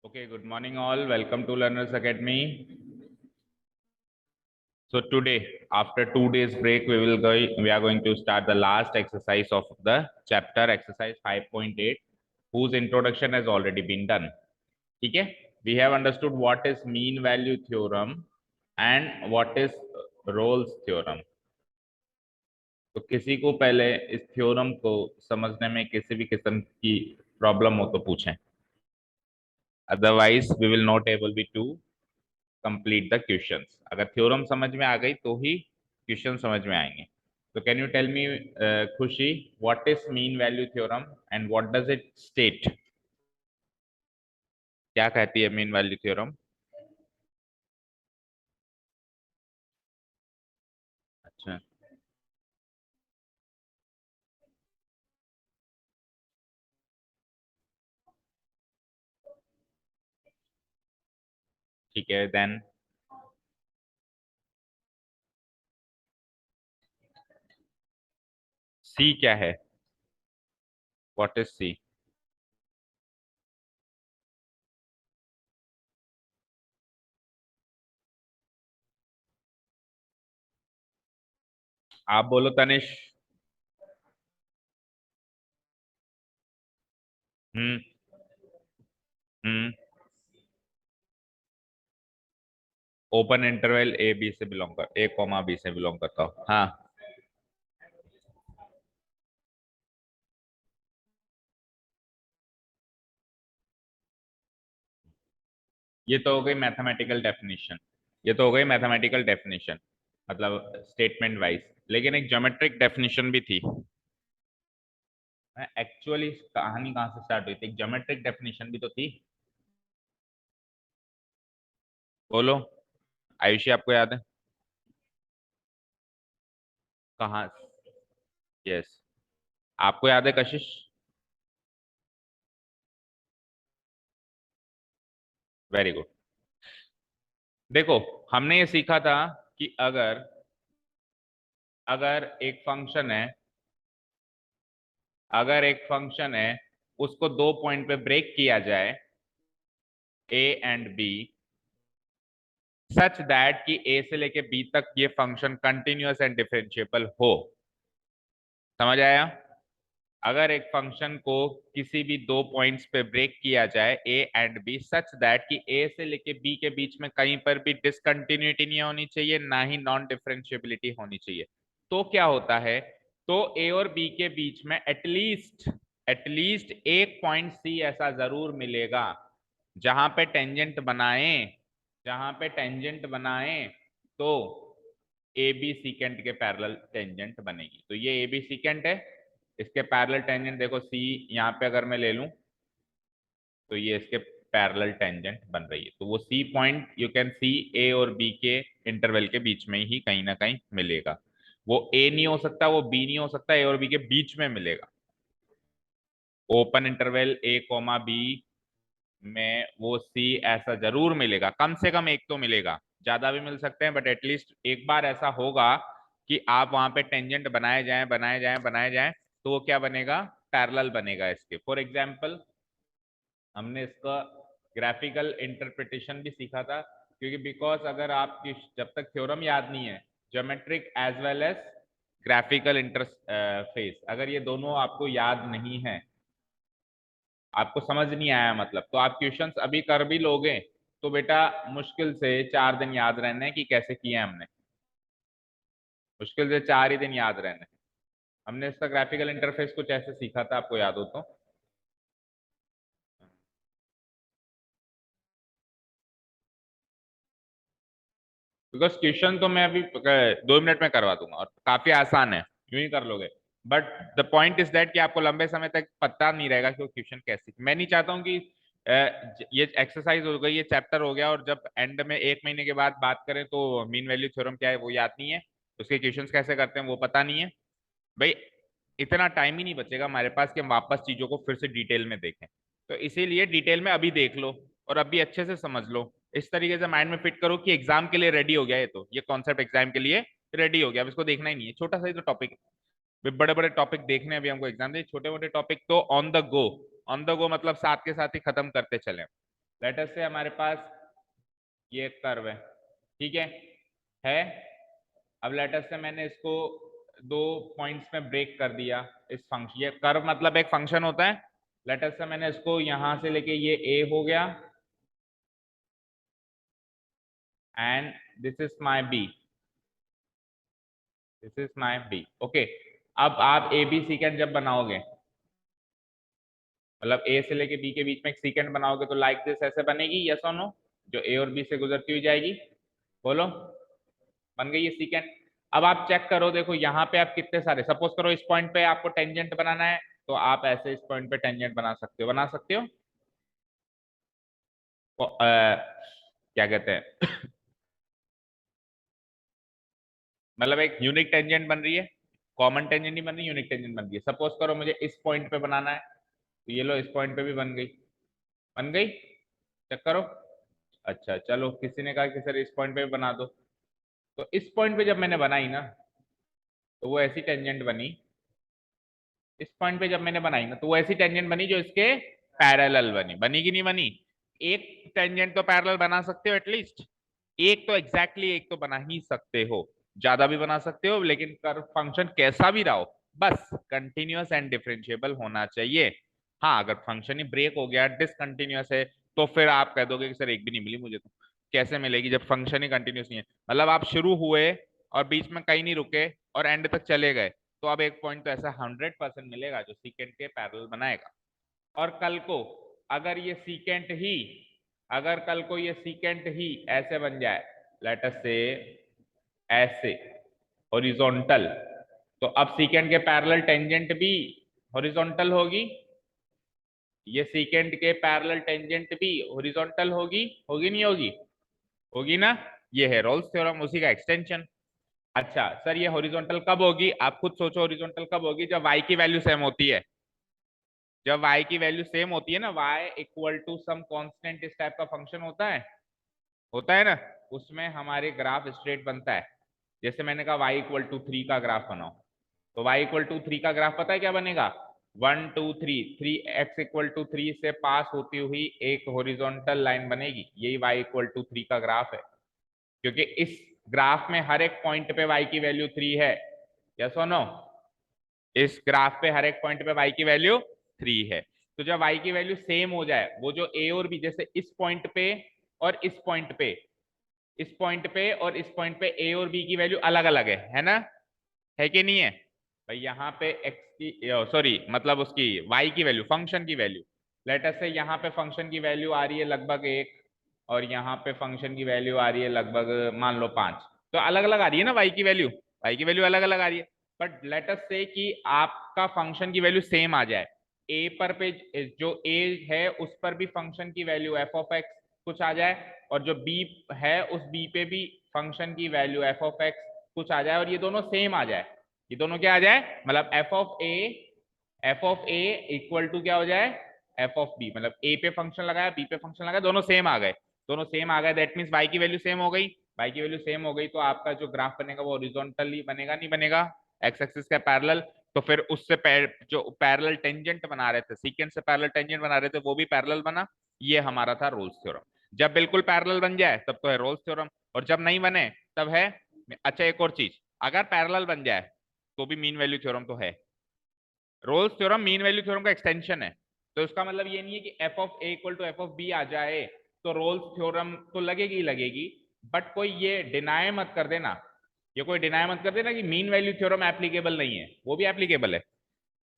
Okay, good morning all. Welcome to Learners Academy. So today, after 2 days break, we are going to start the last exercise of the chapter, exercise 5.8, whose introduction has already been done. Okay, we have understood what is mean value theorem and what is Rolle's theorem. तो किसी को पहले इस theorem को समझने में किसी भी किस्म की प्रॉब्लम हो तो पूछें, otherwise we will not able be to complete the questions. अगर थ्योरम समझ में आ गई तो ही क्वेश्चन समझ में आएंगे। तो कैन यू टेल मी खुशी, what is mean value theorem and what does it state? क्या कहती है मीन वैल्यू थ्योरम? अच्छा, ठीक है। देन सी क्या है? What is C? आप बोलो तनिष। हम्म। हम्म। ओपन इंटरवल ए बी से बिलोंग कर, ए कॉमा बी से बिलोंग करता हो। हाँ, ये तो हो गई मैथमेटिकल डेफिनेशन। ये तो हो गई मैथमेटिकल डेफिनेशन, मतलब स्टेटमेंट वाइज। लेकिन एक ज्योमेट्रिक डेफिनेशन भी थी। एक्चुअली कहानी कहाँ से स्टार्ट हुई थी? एक ज्योमेट्रिक डेफिनेशन भी तो थी। बोलो आयुषी, आपको याद है? कहाँ? यस, आपको याद है कशिश? Very good. देखो, हमने ये सीखा था कि अगर अगर एक फंक्शन है, अगर एक फंक्शन है, उसको दो पॉइंट पे ब्रेक किया जाए, A and B, such that कि ए से लेके बी तक ये फंक्शन कंटिन्यूअस एंड डिफरेंशिएबल हो। समझ आया? अगर एक फंक्शन को किसी भी दो पॉइंट्स पे ब्रेक किया जाए, A and B, such that कि ए से लेके बी के बीच में कहीं पर भी डिसकंटिन्यूटी नहीं होनी चाहिए, ना ही नॉन डिफरेंशिएबिलिटी होनी चाहिए, तो क्या होता है? तो ए और बी के बीच में एटलीस्ट एक पॉइंट सी ऐसा जरूर मिलेगा जहां पे टेंजेंट बनाए, जहां पे टेंजेंट बनाए तो ए बी सीकेंट के पैरेलल टेंजेंट बनेगी। तो ये ए बी सीकेंट है, इसके पैरेलल टेंजेंट देखो सी, यहाँ पे अगर मैं ले लूं तो ये इसके पैरेलल टेंजेंट बन रही है। तो वो C point you can see A और बी के इंटरवल के बीच में ही कहीं ना कहीं मिलेगा। वो ए नहीं हो सकता, वो बी नहीं हो सकता, ए और बी के बीच में मिलेगा। ओपन इंटरवल ए कोमा बी में वो सी ऐसा जरूर मिलेगा, कम से कम एक तो मिलेगा। ज्यादा भी मिल सकते हैं, बट एटलीस्ट एक बार ऐसा होगा कि आप वहां पे टेंजेंट बनाए जाएं बनाए जाएं बनाए जाएं, तो वो क्या बनेगा? पैरेलल बनेगा इसके। फॉर एग्जाम्पल, हमने इसका ग्राफिकल इंटरप्रिटेशन भी सीखा था, क्योंकि बिकॉज अगर आपकी जब तक थ्योरम याद नहीं है, geometric as well as graphical interface, अगर ये दोनों आपको याद नहीं है, आपको समझ नहीं आया मतलब, तो आप क्वेश्चंस अभी कर भी लोगे तो बेटा मुश्किल से 4 दिन याद रहने हैं कि कैसे किए हमने। मुश्किल से 4 ही दिन याद रहने हैं। हमने इसका ग्राफिकल इंटरफेस कुछ ऐसे सीखा था, आपको याद हो तो। बिकॉज क्वेश्चन तो मैं अभी 2 मिनट में करवा दूंगा और काफी आसान है, यूं ही कर लोगे। But the point is that कि आपको लंबे समय तक पता नहीं रहेगा कि वो क्वेश्चन कैसे। मैं नहीं चाहता हूँ कि ये एक्सरसाइज हो गई, ये चैप्टर हो गया, और जब एंड में 1 महीने के बाद बात करें तो मीन वैल्यू थ्योरम क्या है वो याद नहीं है, उसके क्वेश्चंस कैसे करते हैं वो पता नहीं है। भाई, इतना टाइम ही नहीं बचेगा हमारे पास कि हम वापस चीजों को फिर से डिटेल में देखें। तो इसीलिए डिटेल में अभी देख लो और अभी अच्छे से समझ लो, इस तरीके से माइंड में फिट करो कि एग्जाम के लिए रेडी हो गया। ये कॉन्सेप्ट एग्जाम के लिए रेडी हो गया, अब इसको देखना ही नहीं है। छोटा सा ही तो टॉपिक, बड़े बड़े टॉपिक देखने हैं अभी हमको एग्जाम दे, छोटे मोटे टॉपिक तो on the go. On the go मतलब साथ के साथ ही खत्म करते चले। लेट अस से हमारे पास ये कर्व ठीक है। अब लेट अस से मैंने इसको दो पॉइंट्स में ब्रेक कर दिया। इस फंक्शन, ये कर्व मतलब एक फंक्शन होता है। लेट अस से मैंने इसको यहां से लेके ये ए हो गया and this is my B, this is my B. Okay, अब आप ए बी सीकेंड जब बनाओगे, मतलब ए से लेके बी के बीच में एक सीकेंड बनाओगे तो लाइक दिस ऐसे बनेगी, यस और नो, जो ए और बी से गुजरती हुई जाएगी। बोलो, बन गई ये सीकेंड। अब आप चेक करो, देखो यहाँ पे आप कितने सारे, सपोज करो इस पॉइंट पे आपको टेंजेंट बनाना है, तो आप ऐसे इस पॉइंट पे टेंजेंट बना सकते हो, बना सकते हो। तो, क्या कहते हैं मतलब एक यूनिक टेंजेंट बन रही है, कॉमन टेंजेंट नहीं बन रही, यूनिक टेंजेंट बन रही है। सपोज करो मुझे इस पॉइंट पे बनाना है, तो ये लो इस पॉइंट पे भी बन गई, बन गई, चेक करो। अच्छा चलो, किसी ने कहा कि सर इस पॉइंट पे भी बना दो, तो इस पॉइंट पे जब मैंने बनाई ना, तो वो ऐसी टेंजेंट बनी। इस पॉइंट पे जब मैंने बनाई ना, तो वो ऐसी टेंजेंट बनी जो इसके पैरेलल बनी, बनी कि नहीं बनी। एक टेंजेंट तो पैरेलल बना सकते हो एटलीस्ट, एक तो एग्जैक्टली एक तो बना ही सकते हो, ज्यादा भी बना सकते हो, लेकिन कर्व फंक्शन कैसा भी रहा हो, बस कंटिन्यूअस एंड डिफरेंशिएबल होना चाहिए। हाँ, अगर फंक्शन ही ब्रेक हो गया, डिसकंटिन्यूअस है, तो फिर आप कह दोगे कि सर एक भी नहीं मिली मुझे, तो कैसे मिलेगी जब फंक्शन ही कंटिन्यूअस नहीं है। मतलब आप शुरू हुए और बीच में कहीं नहीं रुके और एंड तक चले गए, तो अब एक पॉइंट तो ऐसा 100% मिलेगा जो सीकेंट के पैरेलल बनाएगा। और कल को अगर ये सीकेंट ही, अगर कल को ये सीकेंट ही ऐसे बन जाए, लेट अस से ऐसे हॉरिजॉन्टल, तो अब सीकेंट के पैरेलल टेंजेंट भी हॉरिजॉन्टल होगी, ये सीकेंट के पैरेलल टेंजेंट भी हॉरिजॉन्टल होगी, होगी नहीं होगी, होगी ना। ये है रोल्स थ्योरम, उसी का एक्सटेंशन। अच्छा सर, ये हॉरिजॉन्टल कब होगी, आप खुद सोचो, हॉरिजॉन्टल कब होगी, जब y की वैल्यू सेम होती है। जब y की वैल्यू सेम होती है ना, y equal to some constant, इस टाइप का फंक्शन होता है ना, उसमें हमारे ग्राफ स्ट्रेट बनता है। जैसे मैंने कहा y इक्वल टू 3 का ग्राफ बनाओ, तो y इक्वल टू 3 का ग्राफ पता है क्या बनेगा, 1 2 3 इक्वल टू 3 से पास होती हुई एक हॉरिजॉन्टल लाइन बनेगी, यही y इक्वल टू 3 का ग्राफ है। क्योंकि इस ग्राफ में हर एक पॉइंट पे y की वैल्यू 3 है, यस और नो। इस ग्राफ पे हर एक पॉइंट पे y की वैल्यू 3 है। तो जब y की वैल्यू सेम हो जाए, वो जो a और b, जैसे इस पॉइंट पे और इस पॉइंट पे, इस पॉइंट पे और इस पॉइंट पे a और b की वैल्यू अलग अलग है ना, है कि नहीं है भाई। यहाँ पे x की, सॉरी मतलब उसकी y की वैल्यू, फंक्शन की वैल्यू, लेट अस से यहाँ पे फंक्शन की वैल्यू आ रही है लगभग 1, और यहाँ पे फंक्शन की वैल्यू आ रही है लगभग मान लो 5, तो अलग अलग आ रही है ना y की वैल्यू अलग अलग आ रही है। बट लेट अस से कि आपका फंक्शन की वैल्यू सेम आ जाए, ए पर पे जो ए है उस पर भी फंक्शन की वैल्यू एफ ऑफ एक्स कुछ आ जाए, और जो बी है उस बी पे भी फंक्शन की वैल्यू एफ ऑफ एक्स कुछ आ जाए, और ये दोनों सेम आ जाए, ये दोनों क्या आ जाए, मतलब F of A equal to क्या हो जाए, एफ ऑफ बी, मतलब ए पे फंक्शन लगाया बी पे फंक्शन लगाया, दोनों सेम आ गए, दोनों सेम आ गए, दैट मीन्स वाई की वैल्यू सेम हो गई। वाई की वैल्यू सेम हो गई तो आपका जो ग्राफ बनेगा वो हॉरिजॉन्टली बनेगा, नहीं बनेगा, एक्स एक्सिस का पैरेलल। तो फिर उससे जो पैरेलल टेंजेंट बना रहे थे, सीक्वेंस से पैरेलल टेंजेंट बना रहे थे, वो भी पैरेलल बना। ये हमारा था रोल्स थ्योरम। जब बिल्कुल पैरेलल बन जाए तब तो है रोल्स थ्योरम, और जब नहीं बने तब है। अच्छा एक और चीज, अगर पैरेलल बन जाए तो भी मीन वैल्यू थ्योरम तो है। Rolle's theorem mean value theorem का एक्सटेंशन है। तो इसका मतलब ये नहीं है कि F of A equal to F of B आ जाए तो रोल्स थ्योरम तो लगेगी ही लगेगी, बट कोई ये डिनाई मत कर देना, ये कोई डिनाई मत कर देना कि मीन वैल्यू थ्योरम एप्लीकेबल नहीं है, वो भी एप्लीकेबल है।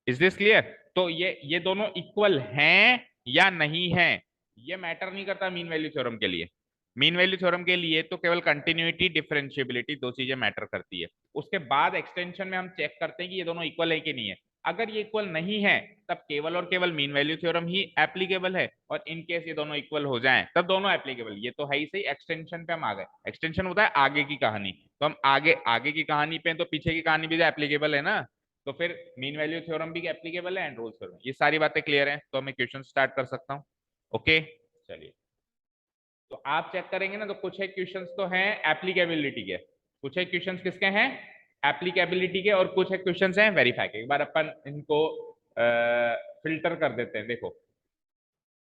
Is this clear. तो ये दोनों इक्वल हैं या नहीं है, ये मैटर नहीं करता मीन वैल्यू थ्योरम के लिए। मीन वैल्यू थ्योरम के लिए तो केवल कंटिन्यूटी डिफरेंशिएबिलिटी दो चीजें मैटर करती है। उसके बाद एक्सटेंशन में हम चेक करते हैं कि ये दोनों इक्वल है कि नहीं है। अगर ये इक्वल नहीं है तब केवल और केवल मीन वैल्यू थ्योरम ही एप्लीकेबल है, और इन केस ये दोनों इक्वल हो जाएं तब दोनों एप्लीकेबल। ये तो है ही सही, एक्सटेंशन पे हम आ गए। एक्सटेंशन होता है आगे की कहानी, तो हम आगे आगे की कहानी पे, तो पीछे की कहानी भी एप्लीकेबल है ना, तो फिर मीन वैल्यू थ्योरम भी एप्लीकेबल है एंड रोल्स थ्योरम, ये सारी बातें क्लियर हैं, तो मैं क्वेश्चन स्टार्ट कर सकता हूँ। ओके चलिए, तो आप चेक करेंगे ना, तो कुछ एक क्वेश्चंस तो हैं एप्लीकेबिलिटी के, कुछ एक क्वेश्चंस किसके हैं, एप्लीकेबिलिटी के, और कुछ एक क्वेश्चंस हैं वेरीफाई के। एक बार अपन इनको फिल्टर कर देते हैं। देखो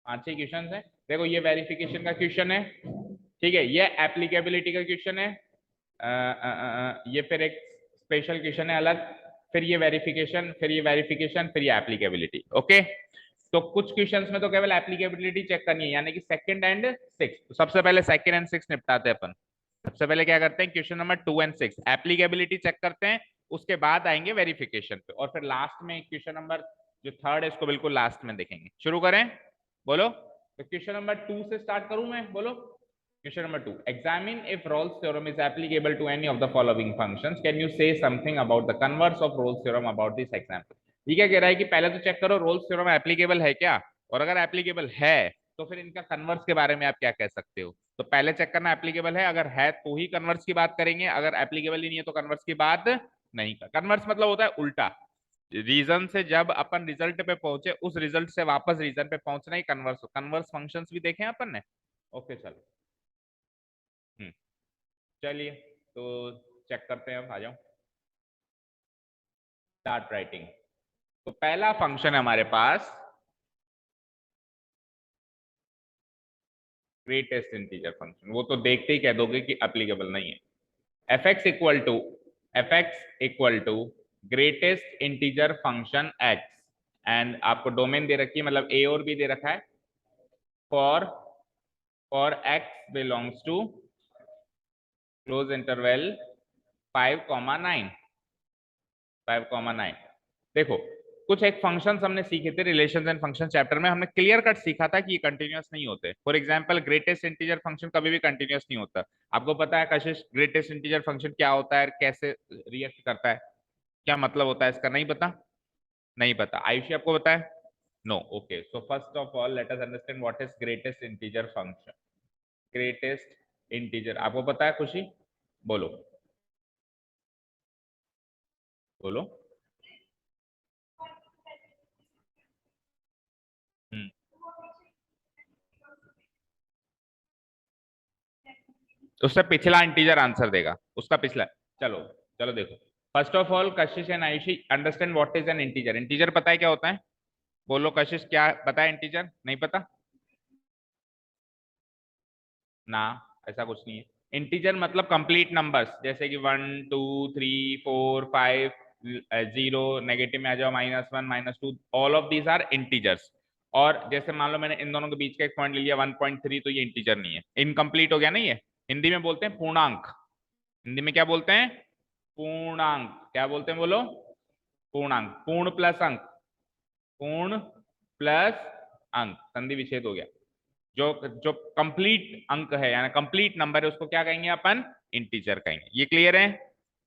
पांच छह क्वेश्चन है। देखो ये वेरिफिकेशन का क्वेश्चन है, ठीक है, ये एप्लीकेबिलिटी का क्वेश्चन है, ये फिर एक स्पेशल क्वेश्चन है अलग, फिर ये वेरिफिकेशन, फिर ये वेरिफिकेशन, फिर ये एप्लीकेबिलिटी। ओके, तो कुछ क्वेश्चंस में तो केवल एप्लीकेबिलिटी चेक करनी है, यानी कि सेकंड एंड सिक्स। तो सबसे पहले सेकंड एंड सिक्स निपटाते हैं अपन। सबसे पहले क्या करते हैं, क्वेश्चन नंबर 2 और 6 एप्लीकेबिलिटी चेक करते हैं, उसके बाद आएंगे वेरिफिकेशन पे, और फिर लास्ट में क्वेश्चन नंबर जो थर्ड है इसको बिल्कुल लास्ट में देखेंगे। शुरू करें, बोलो। तो क्वेश्चन नंबर 2 से स्टार्ट करूं मैं, बोलो। Question number 2, examine if Rolle's theorem is applicable to any of the following functions, can you say something about the converse of Rolle's theorem about this example. ये क्या कह रहा है कि पहले तो चेक करो रोल्स थ्योरम एप्लीकेबल है क्या, और अगर एप्लीकेबल है तो फिर इनका कन्वर्स के बारे में आप क्या कह सकते हो। तो पहले चेक करना एप्लीकेबल है, अगर है तो ही कन्वर्स की बात करेंगे, अगर एप्लीकेबल ही नहीं है तो कन्वर्स की बात नहीं कर। कन्वर्स मतलब होता है उल्टा, रीजन से जब अपन रिजल्ट पे पहुंचे उस रिजल्ट से वापस रीजन पे पहुंचना ही कन्वर्स। कन्वर्स फंक्शंस भी देखे अपन ने। ओके चलो, चलिए तो चेक करते हैं, अब आ जाओ स्टार्ट राइटिंग। तो पहला फंक्शन है हमारे पास ग्रेटेस्ट इंटीजर फंक्शन, वो तो देखते ही कह दोगे कि एप्लीकेबल नहीं है। F X equal to greatest integer function X, and आपको डोमेन दे रखी है, मतलब ए और बी दे रखा है, for X belongs to close interval 5,9 5,9। देखो कुछ एक फंक्शंस हमने सीखे थे रिलेशंस एंड फंक्शन चैप्टर में, हमने क्लियर कट सीखा था कि ये कंटिन्यूअस नहीं होते। For example greatest integer function कभी भी कंटिन्यूअस नहीं होता। आपको पता है कशिश ग्रेटेस्ट इंटीजर फंक्शन क्या होता है, कैसे रिएक्ट करता है, क्या मतलब होता है इसका, नहीं पता? नहीं पता। आयुषी आपको पता है? No. Okay, so first of all let us understand what is greatest integer function. Greatest integer आपको पता है? खुशी बोलो, बोलो। हम्म, तो उससे पिछला इंटीजर आंसर देगा, उसका पिछला। चलो चलो देखो, first of all Kashish and Ayushi understand what is an integer. Integer पता है क्या होता है? बोलो कशिश, क्या पता है इंटीजर? नहीं पता ना, ऐसा कुछ नहीं है। इंटीजर मतलब कंप्लीट नंबर्स, जैसे कि 1 2 3 4 5, 0, नेगेटिव में आ जाओ -1 -2, all of these are integers. और जैसे मान लो मैंने इन दोनों के बीच का एक पॉइंट ले लिया 1.3, तो ये इंटीजर नहीं है, इनकम्प्लीट हो गया ना ये। हिंदी में बोलते हैं पूर्णांक। हिंदी में क्या बोलते हैं? पूर्णांक। क्या बोलते हैं बोलो? पूर्णांक। पूर्ण प्लस अंक, पूर्ण प्लस अंक, संधि विच्छेद हो गया। जो जो कंप्लीट अंक है यानी कंप्लीट नंबर है उसको क्या कहेंगे अपन? इंटीजर कहेंगे। ये क्लियर है?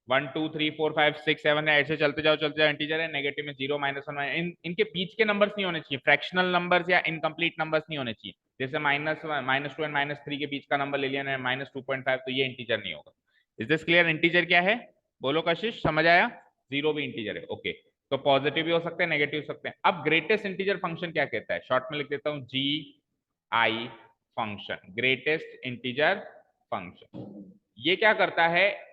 1 2 3 4 5 6 7 ऐसे चलते जाओ चलते जाओ, इंटीजर है। नेगेटिव में 0 -1, इनके बीच के नंबर्स नहीं होने चाहिए, फ्रैक्शनल नंबर्स या इनकम्प्लीट नंबर्स नहीं होने चाहिए। जैसे -2 एंड -3 के बीच का नंबर ले लिया ना, -2.5, तो ये इंटीजर नहीं होगा। Is this clear? इंटीजर क्या है बोलो कशिश, समझ आया? जीरो भी इंटीजर है। ओके, तो पॉजिटिव भी हो सकते हैं, नेगेटिव हो सकते हैं। अब ग्रेटेस्ट इंटीजर फंक्शन क्या कहता है, शॉर्ट में लिख देता हूं, G I function, greatest integer function. ये क्या करता है,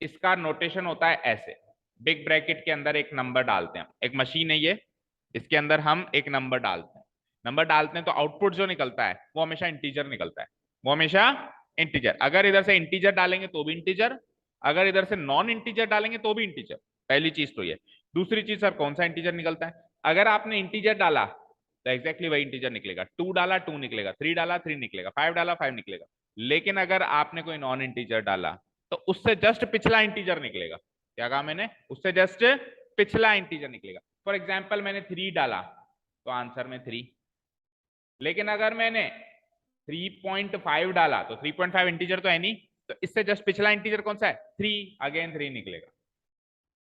इसका नोटेशन होता है ऐसे, बिग ब्रैकेट के अंदर एक नंबर डालते हैं, एक मशीन है ये, इसके अंदर हम एक नंबर डालते हैं। नंबर डालते हैं तो आउटपुट जो निकलता है वो हमेशा इंटीजर निकलता है, वो हमेशा इंटीजर। अगर इधर से इंटीजर डालेंगे तो भी इंटीजर, अगर इधर से नॉन इंटीजर डालेंगे तो भी इंटीजर। पहली चीज तो ये। दूसरी चीज सर कौन सा इंटीजर निकलता है, अगर आपने इंटीजर डाला तो एग्जैक्टली वही इंटीजर निकलेगा। 2 डाला 2 निकलेगा, 3 डाला 3 निकलेगा, 5 डाला 5 निकलेगा। लेकिन अगर आपने कोई नॉन इंटीजर डाला तो उससे जस्ट पिछला इंटीजर निकलेगा। क्या कहा मैंने? उससे जस्ट पिछला इंटीजर निकलेगा। फॉर एग्जाम्पल मैंने 3 डाला तो आंसर में 3, लेकिन अगर मैंने 3.5 डाला तो 3.5 इंटीजर तो है नहीं, तो इससे जस्ट पिछला इंटीजर कौन सा है? 3, अगेन 3 निकलेगा।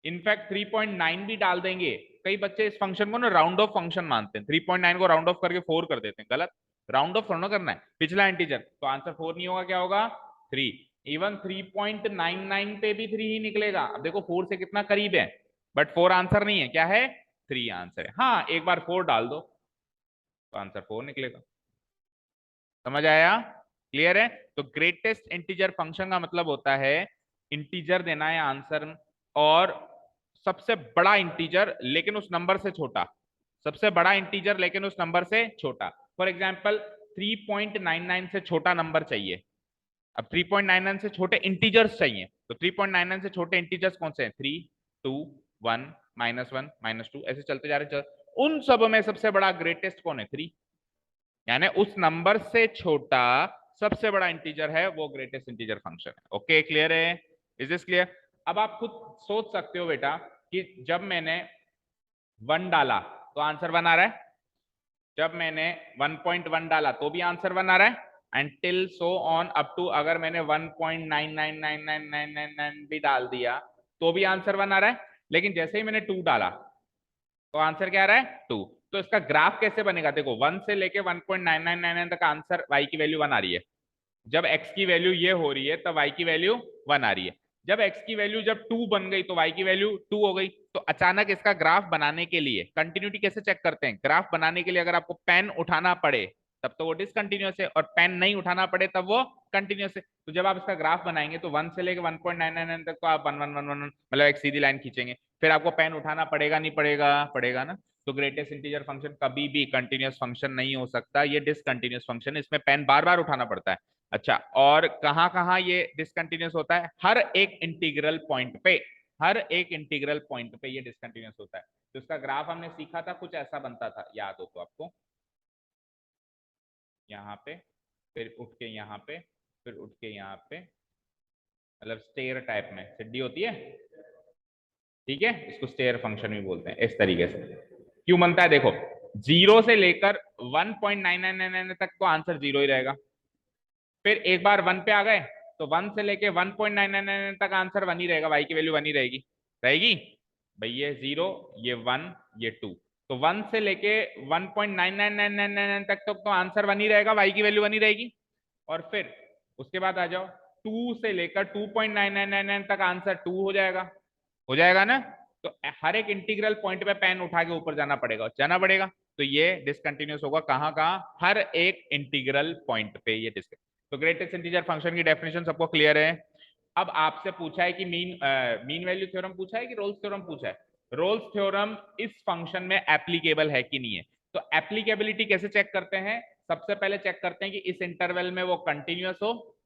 इनफैक्ट 3.9 भी डाल देंगे। कई बच्चे इस फंक्शन को ना राउंड ऑफ फंक्शन मानते हैं, 3.9 को राउंड ऑफ करके 4 कर देते हैं। गलत, राउंड ऑफ थोड़ा करना है, पिछला इंटीजर, तो आंसर 4 नहीं होगा, क्या होगा? 3। इवन 3.99 पे भी 3 ही निकलेगा। अब देखो 4 से कितना करीब है, बट 4 आंसर नहीं है, क्या है? 3 आंसर है। हाँ, एक बार 4 डाल दो तो आंसर 4 निकलेगा। समझ आया? क्लियर है? तो ग्रेटेस्ट इंटीजर फंक्शन का मतलब होता है इंटीजर देना है आंसर, और सबसे बड़ा इंटीजर लेकिन उस नंबर से छोटा, सबसे बड़ा इंटीजर लेकिन उस नंबर से छोटा। फॉर एग्जाम्पल 3.99 से छोटा नंबर चाहिए। अब 3.99 से छोटे इंटीजर्स चाहिए, तो 3.99 से छोटे इंटीजर्स कौन से हैं? 3, 2, 1, -1, -2, ऐसे चलते जा रहे। उन सब में सबसे बड़ा ग्रेटेस्ट कौन है? 3। यानी उस नंबर से छोटा सबसे बड़ा इंटीजर है, वो ग्रेटेस्ट इंटीजर फंक्शन है। ओके, क्लियर है? Is this clear? अब आप खुद सोच सकते हो बेटा कि जब मैंने 1 डाला तो आंसर 1 आ रहा है, जब मैंने 1.1 डाला तो भी आंसर 1 आ रहा है, and so on up to अगर मैंने 1.999999 भी डाल दिया तो भी आंसर 1 आ रहा है। लेकिन जैसे ही मैंने 2 डाला तो आंसर क्या आ रहा है? 2। तो इसका ग्राफ कैसे बनेगा? देखो 1 से लेके 1.9999 तक आंसर y की वैल्यू 1 आ रही है। जब x की वैल्यू ये हो रही है तब y की वैल्यू 1 आ रही है। जब x की वैल्यू जब 2 बन गई तो y की वैल्यू 2 हो गई। तो अचानक इसका ग्राफ बनाने के लिए कंटिन्यूटी कैसे चेक करते हैं? ग्राफ बनाने के लिए अगर आपको पेन उठाना पड़े तब तो वो डिसकंटिन्यूअस है, और पेन नहीं उठाना पड़े तब वो कंटिन्यूअस है। तो जब आप इसका ग्राफ बनाएंगे तो 1 से लेके 1.99 तक तो आप 1 1 1 1 मतलब एक सीधी लाइन खींचेंगे, फिर आपको पेन उठाना पड़ेगा नहीं पड़ेगा? पड़ेगा ना। तो ग्रेटेस्ट इंटीजर फंक्शन कभी भी कंटिन्यूअस फंक्शन नहीं हो सकता, ये डिसकंटिन्यूअस फंक्शन है, इसमें पेन बार बार उठाना पड़ता है। अच्छा, और कहां कहां ये डिसकंटिन्यूअस होता है? हर एक इंटीग्रल पॉइंट पे, हर एक इंटीग्रल पॉइंट पे ये डिसकंटिन्यूअस होता है। तो इसका ग्राफ हमने सीखा था, कुछ ऐसा बनता था, याद हो तो आपको, यहाँ पे फिर उठ के यहाँ पे फिर उठ के यहाँ पे, मतलब स्टेयर टाइप में सीढ़ी होती है, ठीक है, इसको स्टेयर फंक्शन भी बोलते हैं। इस तरीके से क्यों बनता है? देखो 0 से लेकर 1.9999 तक तो आंसर 0 ही रहेगा। फिर एक बार 1 पे आ गए तो 1 से लेके 1.999 तक आंसर 1 ही रहेगा, y की वैल्यू 1 ही रहेगी। रहेगी भाई, ये 0, ये 1, ये 2। तो 1 से लेके 1.99999 तक तो आंसर 1 ही रहेगा, y की वैल्यू 1 ही रहेगी। और फिर उसके बाद आ जाओ 2 से लेकर 2.999 तक आंसर 2 हो जाएगा। हो जाएगा ना? तो हर एक इंटीग्रल पॉइंट पे पेन उठा के ऊपर जाना पड़ेगा, जाना पड़ेगा। तो ये डिसकंटिन्यूअस होगा कहाँ कहाँ? हर एक इंटीग्रल पॉइंट पे ये डिसकंटिन्यूअस। तो ग्रेटेस्ट इंटीजर फंक्शन की डेफिनेशन सबको क्लियर है? अब आपसे पूछा है कि मीन वैल्यू थ्योरम पूछा है कि रोल्स थ्योरम पूछा है? रोल्स थ्योरम इस फंक्शन में एप्लीकेबल है कि नहीं है? तो एप्लीकेबिलिटी कैसे चेक करते हैं? सबसे पहले चेक करते हैं कि इस इंटरवल में वो कंटिन्यूअस हो,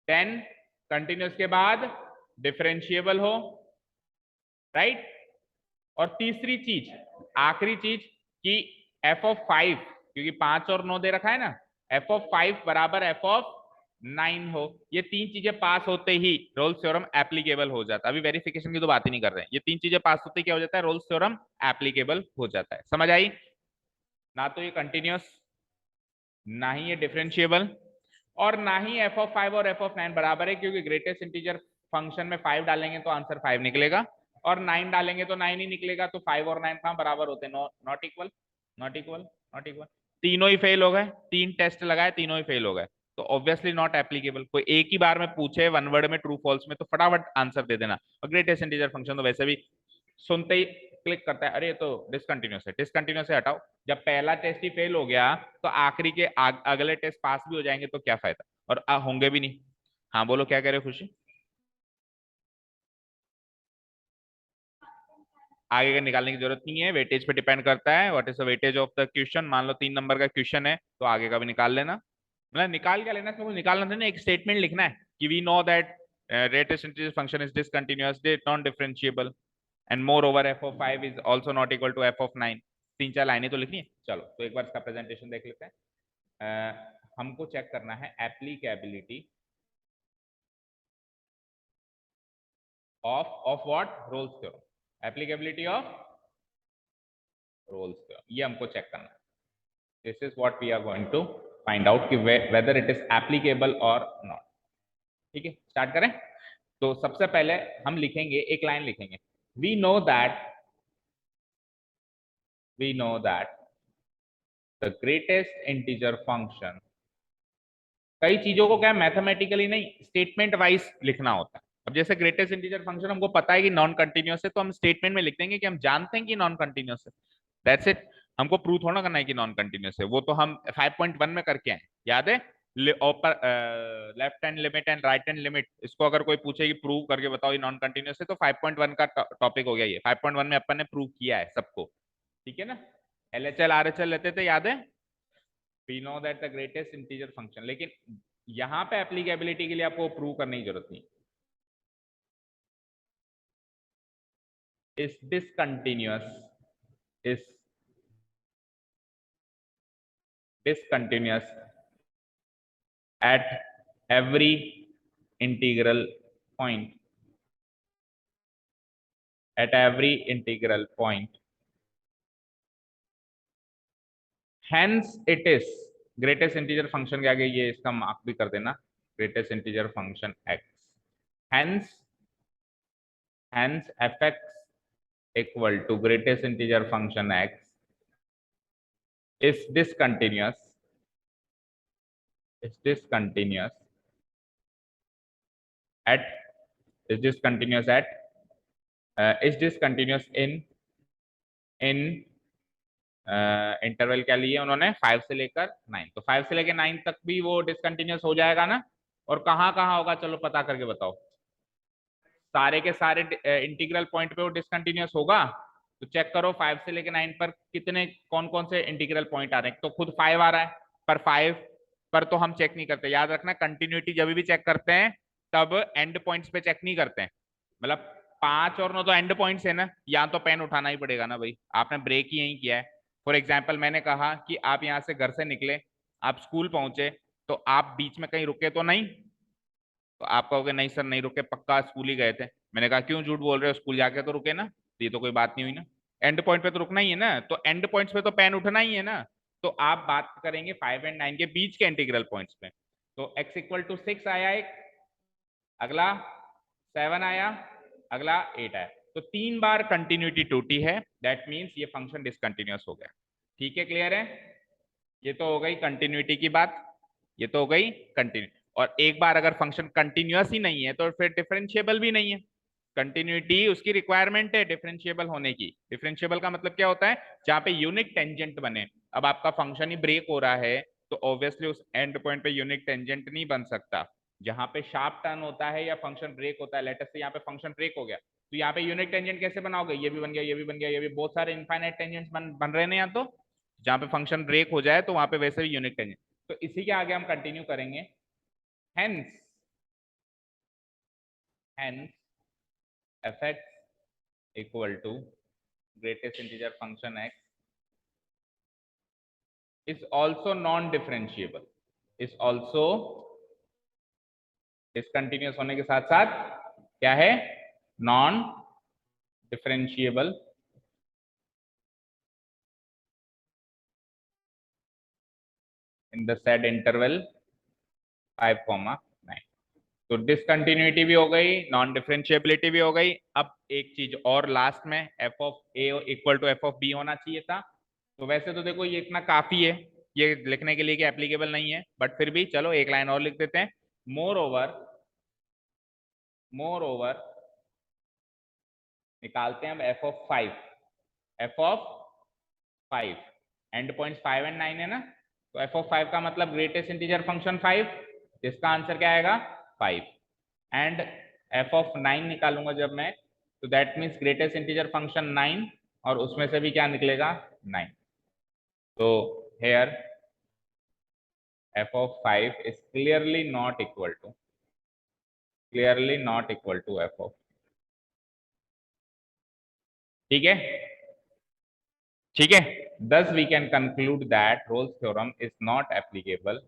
देन कंटिन्यूअस के बाद डिफरेंशिएबल हो, राइट। और तीसरी चीज, आखिरी चीज, कि f(5), क्योंकि 5 और 9 दे रखा है ना, f(5) बराबर f(9) हो। ये तीन चीजें पास होते ही रोल्स थ्योरम एप्लीकेबल हो जाता है। अभी वेरिफिकेशन की तो बात ही नहीं कर रहे हैं, ये तीन चीजें पास होते ही क्या हो जाता है? रोल्स थ्योरम एप्लीकेबल हो जाता है। समझ आई? ना तो ये कंटिन्यूअस, ना ही ये डिफरेंशिएबल, और ना ही f(5) और f(9) बराबर है, क्योंकि ग्रेटेस्ट इंटीजर फंक्शन में 5 डालेंगे तो आंसर 5 निकलेगा, और 9 डालेंगे तो 9 ही निकलेगा। तो 5 और 9 कहां बराबर होते हैं? Not equal, not equal, not equal. तीनों ही फेल हो गए, 3 टेस्ट लगाए, तीनों ही फेल हो गए, तो ऑब्वियसली नॉट एप्लीकेबल। कोई एक ही बार में पूछे वन वर्ड में ट्रू फॉल्स में तो फटाफट आंसर दे देना। और ग्रेटेस्ट इंटीजर फंक्शन तो वैसे भी सुनते ही क्लिक करता है, अरे ये तो डिसकंटिन्यूअस है, डिसकंटिन्यूअस है हटाओ। जब पहला टेस्ट ही फेल हो गया तो आखिरी के अगले टेस्ट पास भी हो जाएंगे तो क्या फायदा, और होंगे भी नहीं। हाँ बोलो, क्या कह रहे हो खुशी? आगे का निकालने की जरूरत नहीं है, वेटेज पे डिपेंड करता है। What is the weightage of the question? मान लो 3 नंबर का क्वेश्चन है तो आगे का भी निकाल लेना। मतलब निकाल क्या लेना, इसमें निकालना था ना, एक स्टेटमेंट लिखना है कि we know that greatest integer function is discontinuous, non differentiable, and moreover f(5) is also not equal to f(9). 3-4 लाइनें तो लिखनी है। चलो तो एक बार इसका प्रेजेंटेशन देख लेते हैं। हमको चेक करना है applicability of what? Rolle's theorem. Applicability of Rolle's theorem, ये हमको चेक करना है। This is what we are going to find out कि वेदर इट इज एप्लीकेबल और नॉट। ठीक है, स्टार्ट करें। तो सबसे पहले हम लिखेंगे, एक लाइन लिखेंगे, we know that the greatest integer function. कई चीजों को क्या मैथमेटिकली नहीं, स्टेटमेंट वाइज लिखना होता है। अब जैसे ग्रेटेस्ट इंटीजर फंक्शन हमको पता है कि नॉन कंटिन्यूअस है, तो हम स्टेटमेंट में लिख देंगे कि हम जानते हैं कि नॉन कंटिन्यूअस है, दैट्स इट। हमको प्रूव थोड़ा करना है कि नॉन कंटिन्यूअस है, वो तो हम 5.1 में करके आए, याद है? Left hand limit and right hand limit, इसको अगर कोई पूछे कि प्रूव करके बताओ ये नॉन कंटिन्यूअस है, तो 5.1 का टॉपिक हो गया। ये 5.1 में अपन ने प्रूव किया है सबको, ठीक है ना? LHL RHL लेते थे, याद है? We know that the greatest integer function, लेकिन यहां पे एप्लीकेबिलिटी के लिए आपको प्रूव करने की जरूरत नहीं। Is discontinuous, is discontinuous at every integral point, at every integral point, hence it is greatest integer function के आगे ये इसका मार्क भी कर देना, greatest integer function x, hence fx equal to greatest integer function x is discontinuous, is discontinuous at, is discontinuous at is discontinuous in interval क्या लिए उन्होंने 5 से लेकर 9, तो 5 से लेकर 9 तक भी वो डिसकंटिन्यूअस हो जाएगा ना। और कहाँ कहाँ होगा चलो पता करके बताओ। सारे के सारे इंटीग्रल पॉइंट पे वो डिसकंटिन्यूअस होगा, तो चेक करो 5 से लेकर 9 पर कितने कौन कौन से इंटीग्रल पॉइंट आ रहे हैं। तो खुद 5 आ रहा है, पर 5 पर तो हम चेक नहीं करते। याद रखना कंटिन्यूटी जब भी चेक करते हैं तब एंड पॉइंट्स पे चेक नहीं करते हैं। मतलब 5 और 9 तो एंड पॉइंट्स है ना, यहाँ तो पेन उठाना ही पड़ेगा ना भाई, आपने ब्रेक ही यही किया है। फॉर एग्जाम्पल मैंने कहा कि आप यहाँ से घर से निकले, आप स्कूल पहुंचे, तो आप बीच में कहीं रुके तो नहीं। तो आप कहोगे नहीं सर नहीं रुके, पक्का स्कूल ही गए थे। मैंने कहा क्यों झूठ बोल रहे हो, स्कूल जाके तो रुके ना। तो ये तो कोई बात नहीं हुई ना, एंड पॉइंट पे तो रुकना ही है ना, तो एंड पॉइंट्स पे तो पेन उठना ही है ना। तो आप बात करेंगे 5 और 9 के बीच के इंटीग्रल पॉइंट्स पे। तो x इक्वल टू 6 आया एक, अगला 7 आया, अगला 8 आया, तो 3 बार कंटिन्यूटी टूटी है, दैट मीन्स ये फंक्शन डिसकंटिन्यूअस हो गया। ठीक है, क्लियर है। ये तो हो गई कंटिन्यूटी की बात, ये तो हो गई कंटिन्यू। और एक बार अगर फंक्शन कंटिन्यूअस ही नहीं है तो फिर डिफरेंशिएबल भी नहीं है। कंटिन्यूटी उसकी रिक्वायरमेंट है डिफरेंशिएबल होने की। डिफरेंशिएबल का मतलब क्या होता है, जहां पे यूनिक टेंजेंट बने। अब आपका फंक्शन ही ब्रेक हो रहा है तो ऑब्वियसली उस एंड पॉइंट पे यूनिक टेंजेंट नहीं बन सकता। जहां पे शार्प टर्न होता है या फंक्शन ब्रेक होता है, लेटर से यहाँ पे फंक्शन ब्रेक हो गया, तो यहाँ पे यूनिक टेंजेंट कैसे बनाओगे, ये भी बन गया, ये भी बन गया, ये भी, बहुत सारे इनफाइनाइट टेंजेंट्स बन रहे हैं यहाँ। तो जहां पे फंक्शन ब्रेक हो जाए तो वहां पे वैसे भी यूनिक टेंजेंट। तो इसी के आगे हम कंटिन्यू करेंगे। hence hence fx equal to greatest integer function x is also non differentiable, is also discontinuous होने के साथ साथ क्या है, non differentiable in the said interval 5, 9। तो डिसकंटिन्यूटी भी हो गई, नॉन डिफरेंशिएबिलिटी भी हो गई। अब एक चीज और लास्ट में, F of A equal to F of B होना चाहिए था। तो वैसे तो देखो ये इतना काफी है ये लिखने के लिए कि एप्लीकेबल नहीं है, बट फिर भी चलो एक लाइन और लिख देते हैं। मोर ओवर निकालते हैं अब F of 5, F of 5, and points 5 और 9 है ना। तो एफ ऑफ 5 का मतलब ग्रेटेस्ट इंटीजर फंक्शन 5, जिसका आंसर क्या आएगा 5। एंड एफ ऑफ 9 निकालूंगा जब मैं, तो that means greatest integer function 9, और उसमें से भी क्या निकलेगा 9। तो hair f of 5 is clearly not equal to, clearly not equal to f of, ठीक है, ठीक है। thus we can conclude that Rolle's theorem is not applicable,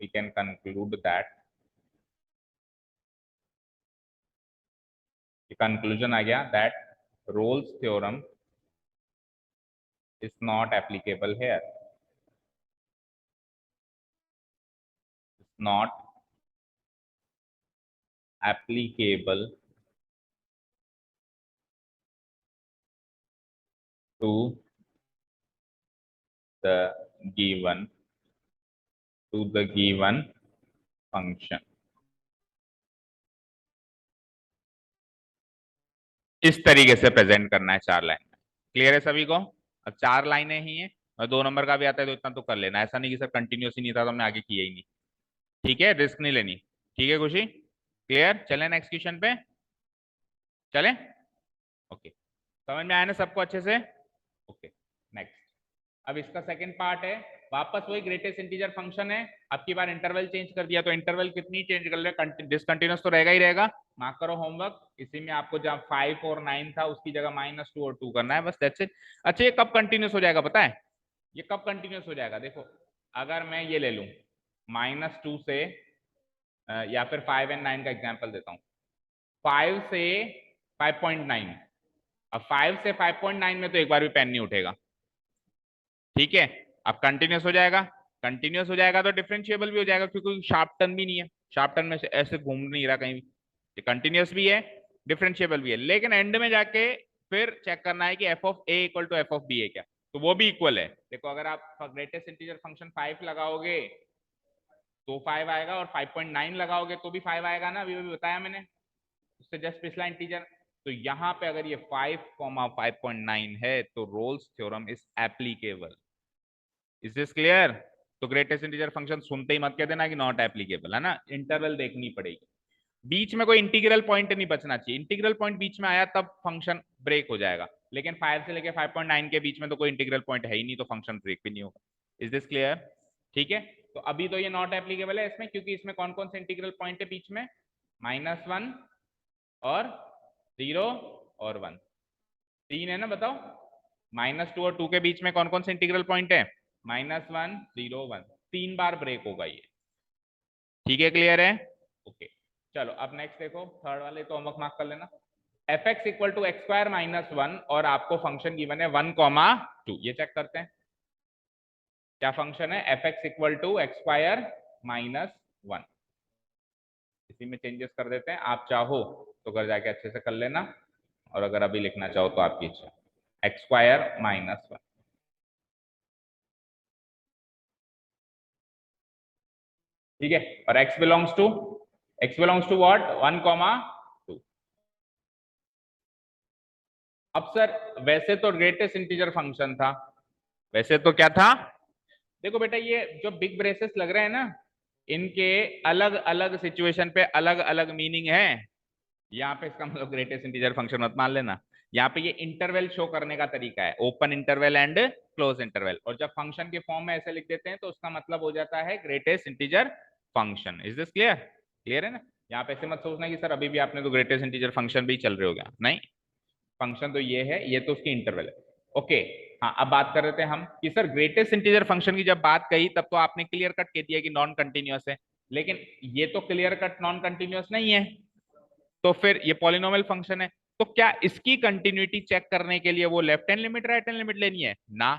we can conclude that, conclusion आ गया that Rolle's theorem is not applicable here, it's not applicable to the given, to the given function। इस तरीके से present करना है 4 line में। Clear है सभी को। अब 4 लाइनें ही हैं और 2 नंबर का भी आता है तो इतना तो कर लेना, ऐसा नहीं कि सर कंटिन्यूस ही नहीं था तो हमने आगे किया ही नहीं। ठीक है, रिस्क नहीं लेनी। ठीक है खुशी, क्लियर। चले नेक्स्ट क्वेश्चन पे, चले। ओके, समझ में आया ना सबको अच्छे से। ओके नेक्स्ट, अब इसका सेकंड पार्ट है वापस वही ग्रेटेस्ट इंटीजर फंक्शन है, अब की बार इंटरवल चेंज कर दिया, तो इंटरवल कितनी चेंज कर ले, डिसकंटिन्यूअस तो रहेगा ही रहेगा। मार्क करो होमवर्क, इसी में आपको जहां 5 और 9 था उसकी जगह -2 और 2 करना है, बस दैट्स इट। अच्छा ये कब कंटिन्यूस हो जाएगा पता है, ये कब कंटिन्यूस हो जाएगा, देखो अगर मैं ये ले लूं -2 से या फिर 5 और 9 का एग्जाम्पल देता हूँ, 5 से 5.9, अब 5 से 5.9 में तो एक बार भी पेन नहीं उठेगा, ठीक है। अब कंटिन्यूस हो जाएगा, कंटिन्यूस हो जाएगा तो डिफरेंशिएबल भी हो जाएगा, क्योंकि शार्प टर्न भी नहीं है, शार्प टर्न में से ऐसे घूम नहीं रहा कहीं भी, कंटिन्यूस भी है डिफरेंशिएबल भी है, लेकिन एंड में जाके फिर चेक करना है कि F of A equal to F of B है क्या, तो वो भी इक्वल है। देखो अगर आप ग्रेटेस्ट इंटीजर फंक्शन 5 लगाओगे तो 5 आएगा, और 5.9 लगाओगे तो भी 5 आएगा ना, अभी बताया मैंने, उससे जस्ट पिछला इंटीजर। तो यहाँ पे अगर ये 5,5.9 है तो roles theorem is applicable. Is this clear? तो ग्रेटेस्ट इंटीजर फंक्शन सुनते ही मत कह देना कि नॉट एप्लीकेबल, है ना, इंटरवल देखनी पड़ेगी, बीच में कोई इंटीग्रल पॉइंट नहीं बचना चाहिए, इंटीग्रल पॉइंट बीच में आया तब फंक्शन ब्रेक हो जाएगा, लेकिन 5 से लेके 5.9 के बीच में तो कोई इंटीग्रल पॉइंट है ही नहीं, तो फंक्शन ब्रेक भी नहीं होगा। Is this clear? ठीक है, तो अभी तो ये नॉट एप्लीकेबल है इसमें, क्योंकि इसमें कौन कौन से इंटीग्रल पॉइंट है बीच में, -1 और 0 और 1, 3 है ना, बताओ -2 और 2 के बीच में कौन कौन से इंटीग्रल पॉइंट है, -1 0 1, 3 बार ब्रेक होगा ये, ठीक है, क्लियर है? ओके चलो अब नेक्स्ट देखो, थर्ड वाले तो होमवर्क मार्क कर लेना, F X equal to X square -1 और आपको फंक्शन गिवन है 1,2, ये चेक करते हैं क्या फंक्शन है, F X equal to X square -1, इसी में चेंजेस कर देते हैं, आप चाहो तो घर जाके अच्छे से कर लेना, और अगर अभी लिखना चाहो तो आपकी इच्छा, एक्स स्क्वायर -1, ठीक है, और x बिलोंग्स टू व्हाट, 1,2। अब सर वैसे तो ग्रेटेस्ट इंटीजर फंक्शन था, वैसे तो क्या था, देखो बेटा ये जो बिग ब्रेसेस लग रहे हैं ना, इनके अलग अलग सिचुएशन पे अलग अलग मीनिंग है, यहाँ पे इसका मतलब ग्रेटेस्ट इंटीजर फंक्शन मत मान लेना, यहाँ पे ये इंटरवल शो करने का तरीका है, open interval and close interval, और जब फंक्शन के फॉर्म में ऐसे लिख देते हैं तो उसका मतलब हो जाता है greatest integer function. Is this clear? Clear है ना? यहाँ पे ऐसे मत सोचना कि सर अभी भी आपने तो ग्रेटेस्ट इंटीजर फंक्शन भी चल रहे हो गया, नहीं, फंक्शन तो ये है, ये तो उसकी इंटरवल है। ओके, हाँ अब बात कर रहे थे हम कि सर ग्रेटेस्ट इंटीजर फंक्शन की जब बात कही तब तो आपने क्लियर कट कह दिया कि नॉन कंटिन्यूअस है, लेकिन ये तो क्लियर कट नॉन कंटिन्यूअस नहीं है, तो फिर ये पॉलिनोमियल फंक्शन है, तो क्या इसकी कंटिन्यूटी चेक करने के लिए वो left hand limit right hand limit लेनी है ना,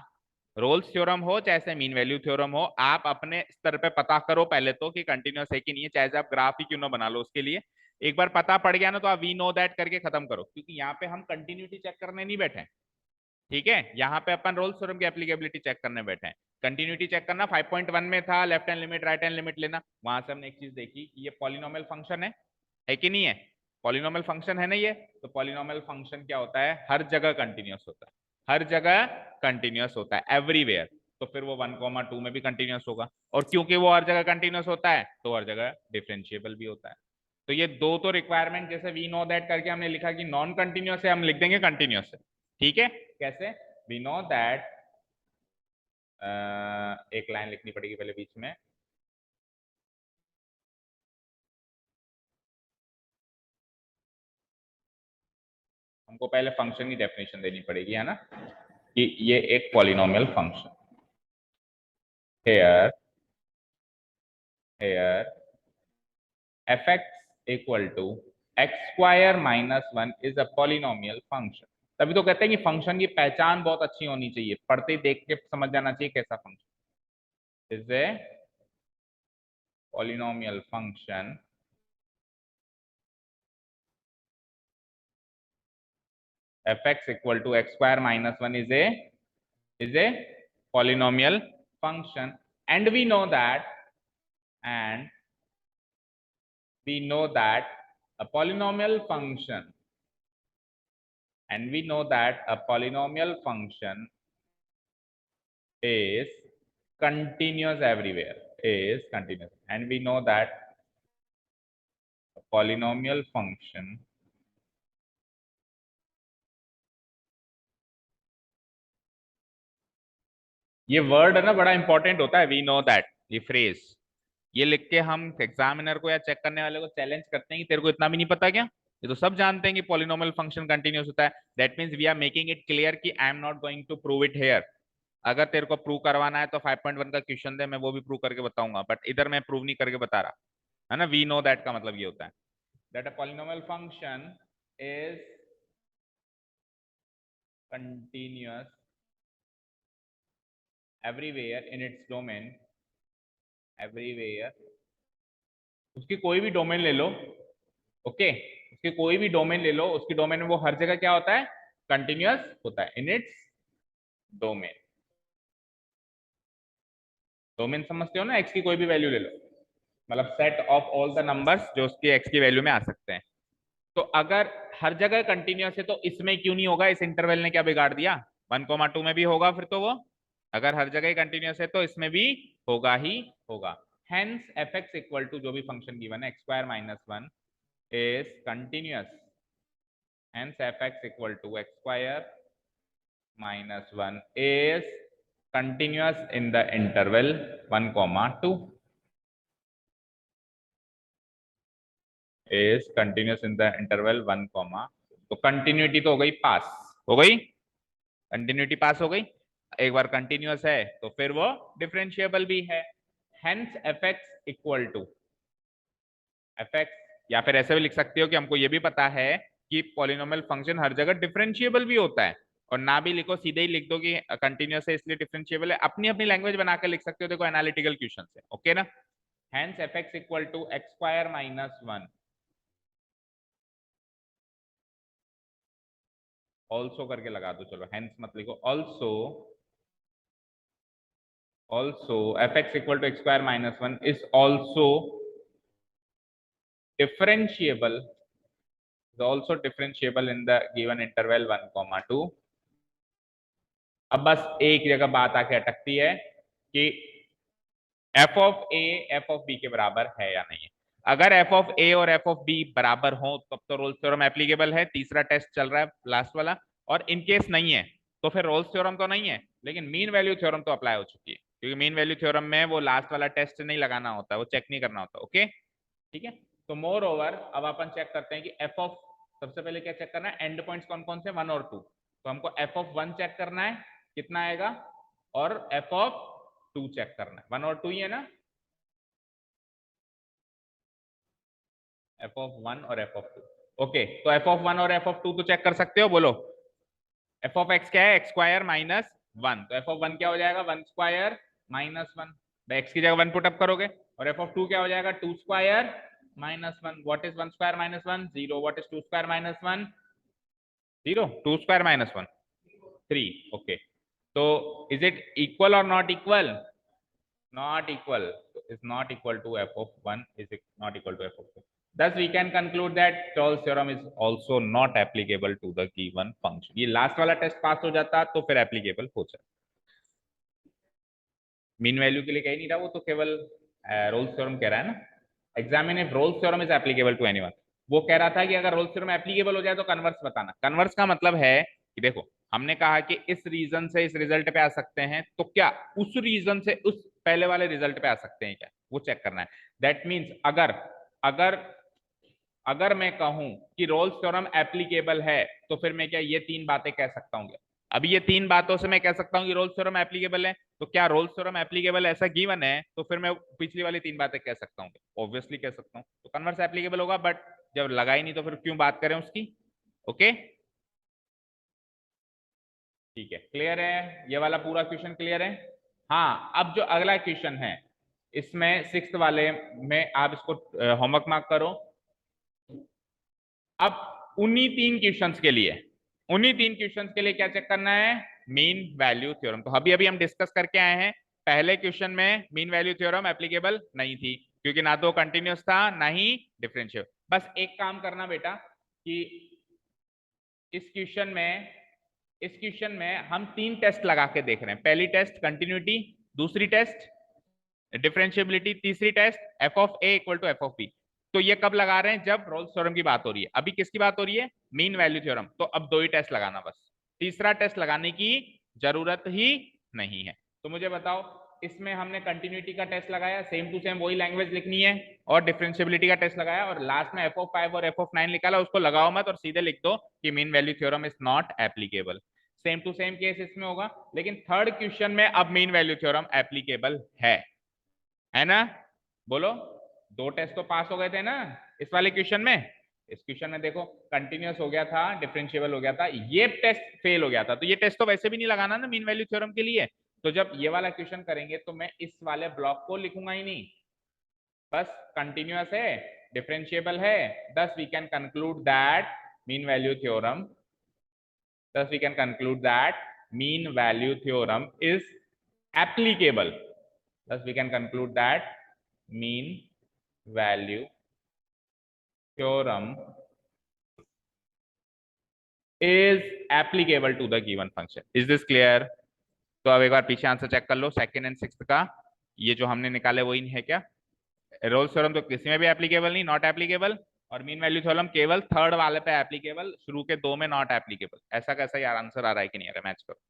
रोल्स थ्योरम हो चाहे मीन वैल्यू थ्योरम हो, आप अपने स्तर पे पता करो पहले तो कि कंटिन्यूअस है कि नहीं है, चाहे आप ग्राफ ही क्यों ना बना लो, उसके लिए एक बार पता पड़ गया ना तो आप वी नो दैट करके खत्म करो, क्योंकि यहाँ पे हम कंटिन्यूटी चेक करने नहीं बैठे, ठीक है, यहाँ पे अपन रोल्स थ्योरम की एप्लीकेबिलिटी चेक करने बैठे हैं। कंटिन्यूटी चेक करना 5.1 में था, left hand limit right hand limit लेना, वहां से हमने एक चीज देखी कि ये पॉलिनोमियल फंक्शन है कि नहीं है, पॉलिनोमियल फंक्शन है ना ये, तो पॉलिनोमियल फंक्शन क्या होता है, हर जगह कंटिन्यूअस होता है, हर जगह कंटिन्यूअस होता है एवरीवेयर, तो फिर वो 1,2 में भी कंटिन्यूअस होगा, और क्योंकि वो हर जगह कंटिन्यूअस होता है तो हर जगह डिफरेंशिएबल भी होता है। तो ये दो तो रिक्वायरमेंट, जैसे वी नो दैट करके हमने लिखा कि नॉन कंटिन्यूअस है, हम लिख देंगे कंटिन्यूअस है, ठीक है, कैसे, वी नो दैट, एक लाइन लिखनी पड़ेगी पहले बीच में, हमको पहले फंक्शन की डेफिनेशन देनी पड़ेगी, है ना, कि ये एक polynomial function, here here fx equal to X square -1 is a polynomial function. तभी तो कहते हैं कि फंक्शन की पहचान बहुत अच्छी होनी चाहिए, पढ़ते ही देख के समझ जाना चाहिए कैसा function, is a polynomial function fx equal to X square -1 is a polynomial function, and we know that and we know that a polynomial function and we know that a polynomial function is continuous everywhere, is continuous, and we know that a polynomial function ये word है ना बड़ा important होता है, we know that, ये phrase, ये लिख के हम एग्जामिनर को या चेक करने वाले को चैलेंज करते हैं कि तेरे को इतना भी नहीं पता क्या? ये तो सब जानते हैं कि पॉलिनोमियल फंक्शन कंटिन्यूअस होता है। That means we are making it clear कि I am not going to prove it here. अगर तेरे को प्रूव करवाना है तो 5.1 का क्वेश्चन दे, मैं वो भी प्रूव करके बताऊंगा, बट इधर मैं प्रूव नहीं करके बता रहा, है ना। वी नो दैट का मतलब ये होता है that a polynomial function is continuous everywhere in its domain, everywhere, उसकी कोई भी डोमेन ले लो, ओके, उसकी कोई भी डोमेन ले लो, उसकी डोमेन में वो हर जगह क्या होता है, कंटिन्यूअस होता है इन इट्स डोमेन। डोमेन समझते हो ना, एक्स की कोई भी वैल्यू ले लो, मतलब set of all the numbers जो उसकी एक्स की वैल्यू में आ सकते हैं। तो अगर हर जगह कंटिन्यूअस है तो इसमें क्यों नहीं होगा? इस इंटरवल ने क्या बिगाड़ दिया? 1,2 में भी होगा फिर तो वो, अगर हर जगह कंटिन्यूअस है तो इसमें भी होगा ही होगा। Hence F X equal to जो भी फंक्शन गिवन है X square minus 1 is continuous, hence fx equal to x square minus 1 is continuous in the interval 1,2 is continuous in the interval 1, तो कंटिन्यूटी तो हो गई पास, हो गई कंटिन्यूटी पास हो गई। एक बार कंटिन्यूअस है तो फिर वो डिफरेंशिएबल भी है। Hence fx equal to fx, या फिर ऐसे भी लिख सकते हो कि हमको ये भी पता है कि पॉलिनोमियल फंक्शन हर जगह डिफरेंशिएबल भी होता है, और ना भी लिखो सीधे ही लिख दो कि कंटिन्यूअस है इसलिए डिफरेंशिएबल है, अपनी अपनी लैंग्वेज बनाकर लिख सकते हो, देखो एनालिटिकल क्वेश्चन है, ओके ना। Hence fx equal to X square minus 1, also करके लगा दो, चलो हेंस मत लिखो, also, also fx equal to X square minus 1 is also differentiable, is also differentiable in the given interval 1,2। अब बस एक जगह बात आके अटकती है कि F of A F of B के बराबर है या नहीं है। अगर एफ ऑफ ए और एफ ऑफ बी बराबर हो तब तो रोल्स थ्योरम एप्लीकेबल है, तीसरा टेस्ट चल रहा है लास्ट वाला, और इन केस नहीं है तो फिर रोल्स थ्योरम तो नहीं है, लेकिन मीन वैल्यू थ्योरम तो अप्लाई हो चुकी है, क्योंकि मीन वैल्यू थ्योरम में वो लास्ट वाला टेस्ट नहीं लगाना होता, वो चेक नहीं करना होता, ओके ठीक है। तो मोर ओवर अब अपन चेक करते हैं कि एफ ऑफ, सबसे पहले क्या चेक करना है, एंड पॉइंट्स कौन कौन से, 1 और 2, तो हमको एफ ऑफ 1 चेक करना है कितना आएगा, और एफ ऑफ 2 चेक करना है, 1 और 2 ही है ना, एफ ऑफ 1 और एफ ऑफ 2, ओके। तो एफ ऑफ 1 और एफ ऑफ 2 तो चेक कर सकते हो, बोलो एफ ऑफ एक्स क्या है, एक्स स्क्वायर माइनस 1, तो एफ ऑफ 1 क्या हो जाएगा, 1 स्क्वायर माइनस 1, एक्स की जगह 1 पुट अप करोगे, और एफ ऑफ 2 क्या हो जाएगा, 2 square minus 1, what is 1 square minus 1, 0, what is 2 square minus 1, 0, 2 square minus 1, 3, okay. तो इज इट इक्वल और not equal, not equal, so is not equal to f of 1 is not equal to f of 2, thus we can conclude that Rolle's theorem is also not applicable to the given function। ये last वाला test pass हो जाता तो फिर applicable हो जाता, mean value के लिए कह नहीं रहा, वो तो केवल रोल्स थ्योरम कह रहा है ना, examine if Rolle's theorem is applicable to anyone, वो कह रहा था कि अगर रोल्स थ्योरम एप्लीकेबल हो जाए तो कन्वर्स बताना। कन्वर्स का मतलब है कि देखो हमने कहा कि इस रीजन से इस रिजल्ट पे आ सकते हैं, तो क्या उस रीजन से उस पहले वाले रिजल्ट पे आ सकते हैं क्या, वो चेक करना है। दैट मीन्स अगर अगर अगर मैं कहूं कि रोल्स थ्योरम एप्लीकेबल है तो फिर मैं क्या ये तीन बातें कह सकता हूँ? अभी ये तीन बातों से मैं कह सकता हूँ कि रोल्स थ्योरम एप्लीकेबल है, तो क्या रोल्स थ्योरम एप्लीकेबल ऐसा गिवन है तो फिर मैं पिछली वाली तीन बातें कह सकता हूँ? ऑब्वियसली कह सकता हूँ, तो कन्वर्स एप्लीकेबल होगा, बट जब लगा ही नहीं तो फिर क्यों बात करें उसकी, ओके ठीक है, क्लियर है, ये वाला पूरा क्वेश्चन क्लियर है। हाँ अब जो अगला क्वेश्चन है इसमें सिक्स्थ वाले में आप इसको होमवर्क मार्क करो। अब उन्हीं तीन क्वेश्चंस के लिए क्या चेक करना है, मीन वैल्यू थ्योरम। तो अभी अभी हम डिस्कस करके आए हैं, पहले क्वेश्चन में मीन वैल्यू थ्योरम एप्लीकेबल नहीं थी क्योंकि ना तो कंटिन्यूअस था ना ही डिफरेंशियल। बस एक काम करना बेटा कि इस क्वेश्चन में हम तीन टेस्ट लगा के देख रहे हैं, पहली टेस्ट कंटिन्यूटी, दूसरी टेस्ट डिफरेंशियबिलिटी, तीसरी test F of A equal to F of B. तो ये कब लगा रहे हैं, जब रोल्स थ्योरम की बात हो रही है। अभी किसकी बात हो रही है, मीन वैल्यू थ्योरम, तो अब दो ही टेस्ट लगाना, बस तीसरा टेस्ट लगाने की जरूरत ही नहीं है। तो मुझे बताओ, इसमें हमने कंटिन्यूटी का टेस्ट लगाया, सेम टू सेम वही लैंग्वेज लिखनी है, और डिफरेंशिएबिलिटी का टेस्ट लगाया, और लास्ट में f(5) और f(9) निकाला, उसको लगाओ मत और सीधे लिख दो कि mean value theorem is not applicable. Same to same case इसमें होगा, लेकिन थर्ड क्वेश्चन में अब मीन वैल्यू थ्योरम एप्लीकेबल है ना? बोलो, दो टेस्ट तो पास हो गए थे ना इस वाले क्वेश्चन में। इस क्वेश्चन में देखो कंटिन्यूअस हो गया था, डिफरेंशिएबल हो गया था, ये टेस्ट फेल हो गया था, तो ये टेस्ट तो वैसे भी नहीं लगाना ना मीन वैल्यू थ्योरम के लिए। तो जब ये वाला क्वेश्चन करेंगे तो मैं इस वाले ब्लॉक को लिखूंगा ही नहीं, बस कंटिन्यूअस है, डिफरेंशिएबल है, thus we can conclude that mean value theorem thus we can conclude that mean value theorem is applicable. Thus we can conclude that mean value theorem is applicable to the given function. Is this clear? तो अब एक बार पीछे answer check कर लो, second and sixth का, ये जो हमने निकाले वही है क्या? रोल्स थ्योरम तो किसी में भी एप्लीकेबल नहीं, नॉट एप्लीकेबल, और मीन वैल्यू थ्योरम केवल थर्ड वाले पे एप्लीकेबल, शुरू के दो में नॉट एप्लीकेबल। ऐसा कैसा यार आंसर आ रहा है कि नहीं आ रहा? मैच करो,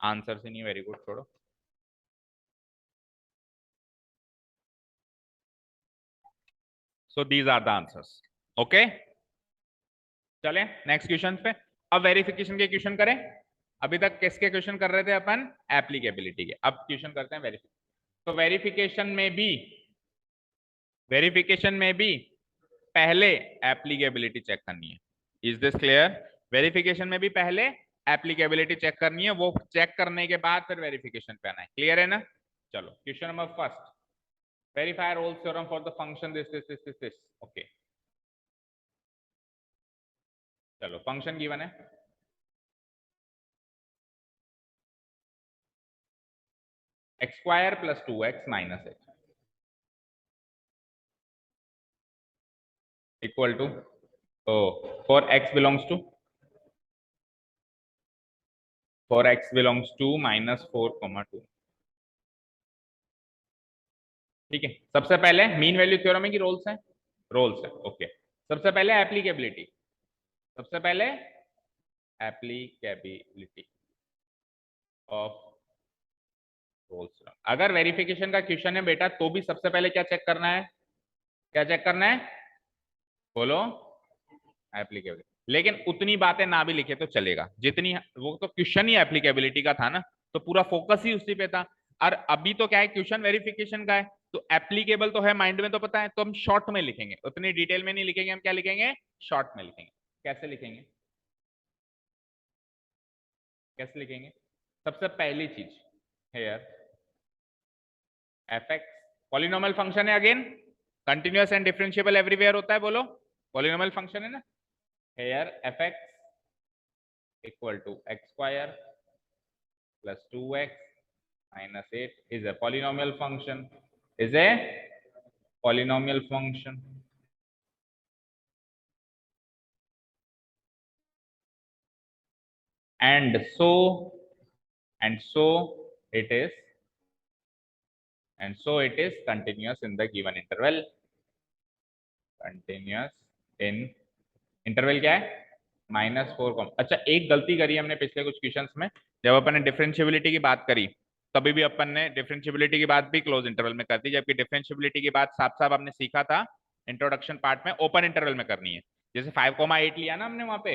आंसर से नहीं, वेरी गुड, छोड़ो। So these are the answers, okay. चले नेक्स्ट क्वेश्चन पे। अब वेरिफिकेशन के क्वेश्चन करें। अभी तक किसके क्वेश्चन कर रहे थे अपन? एप्लीकेबिलिटी के। अब क्वेश्चन करते हैं वेरिफिकेशन। तो वेरिफिकेशन में भी पहले एप्लीकेबिलिटी चेक करनी है। Is this clear? वेरिफिकेशन में भी पहले एप्लीकेबिलिटी चेक करनी है, वो चेक करने के बाद फिर वेरिफिकेशन पे आना है। क्लियर है ना? चलो question number first, verify Rolle's theorem for the function this. Okay, चलो फंक्शन गिवन है, X square plus 2x minus X equal to, for x belongs to -4, 2। ठीक है, सबसे पहले मीन वैल्यू थ्योरम है कि रोल्स है? रोल्स है, ओके। सबसे पहले एप्लीकेबिलिटी, सबसे पहले एप्लीकेबिलिटी ऑफ रोल्स थ्योरम। अगर वेरिफिकेशन का क्वेश्चन है बेटा, तो भी सबसे पहले क्या चेक करना है? क्या चेक करना है? बोलो, एप्लीकेबिलिटी। लेकिन उतनी बातें ना भी लिखे तो चलेगा जितनी, वो तो क्वेश्चन ही एप्लीकेबिलिटी का था ना, तो पूरा फोकस ही उसी पे था। और अभी तो क्या है, क्वेश्चन वेरिफिकेशन का है, तो एप्लीकेबल तो है, माइंड में तो पता है, तो हम शॉर्ट में लिखेंगे, उतनी डिटेल में नहीं लिखेंगे। हम क्या लिखेंगे? शॉर्ट में लिखेंगे। कैसे लिखेंगे? कैसे लिखेंगे? सबसे पहली चीज है यार, एफ एक्स पॉलिनोमियल फंक्शन है, again continuous and differentiable everywhere होता है, बोलो पॉलिनोमियल फंक्शन है ना। Here F X equal to X square plus 2x minus 8 is a polynomial function, is a polynomial function. And so it is, continuous in the given interval. Continuous in interval क्या है? -4। अच्छा, एक गलती करी हमने पिछले कुछ क्वेश्चंस में, जब अपन ने डिफरेंशिएबिलिटी की बात करी तभी भी अपन ने डिफरेंशिएबिलिटी की बात भी क्लोज इंटरवल में कर दी, जबकि डिफरेंशिएबिलिटी की बात साफ साफ हमने सीखा था इंट्रोडक्शन पार्ट में ओपन इंटरवल में करनी है। जैसे 5,8 लिया ना हमने वहां पे,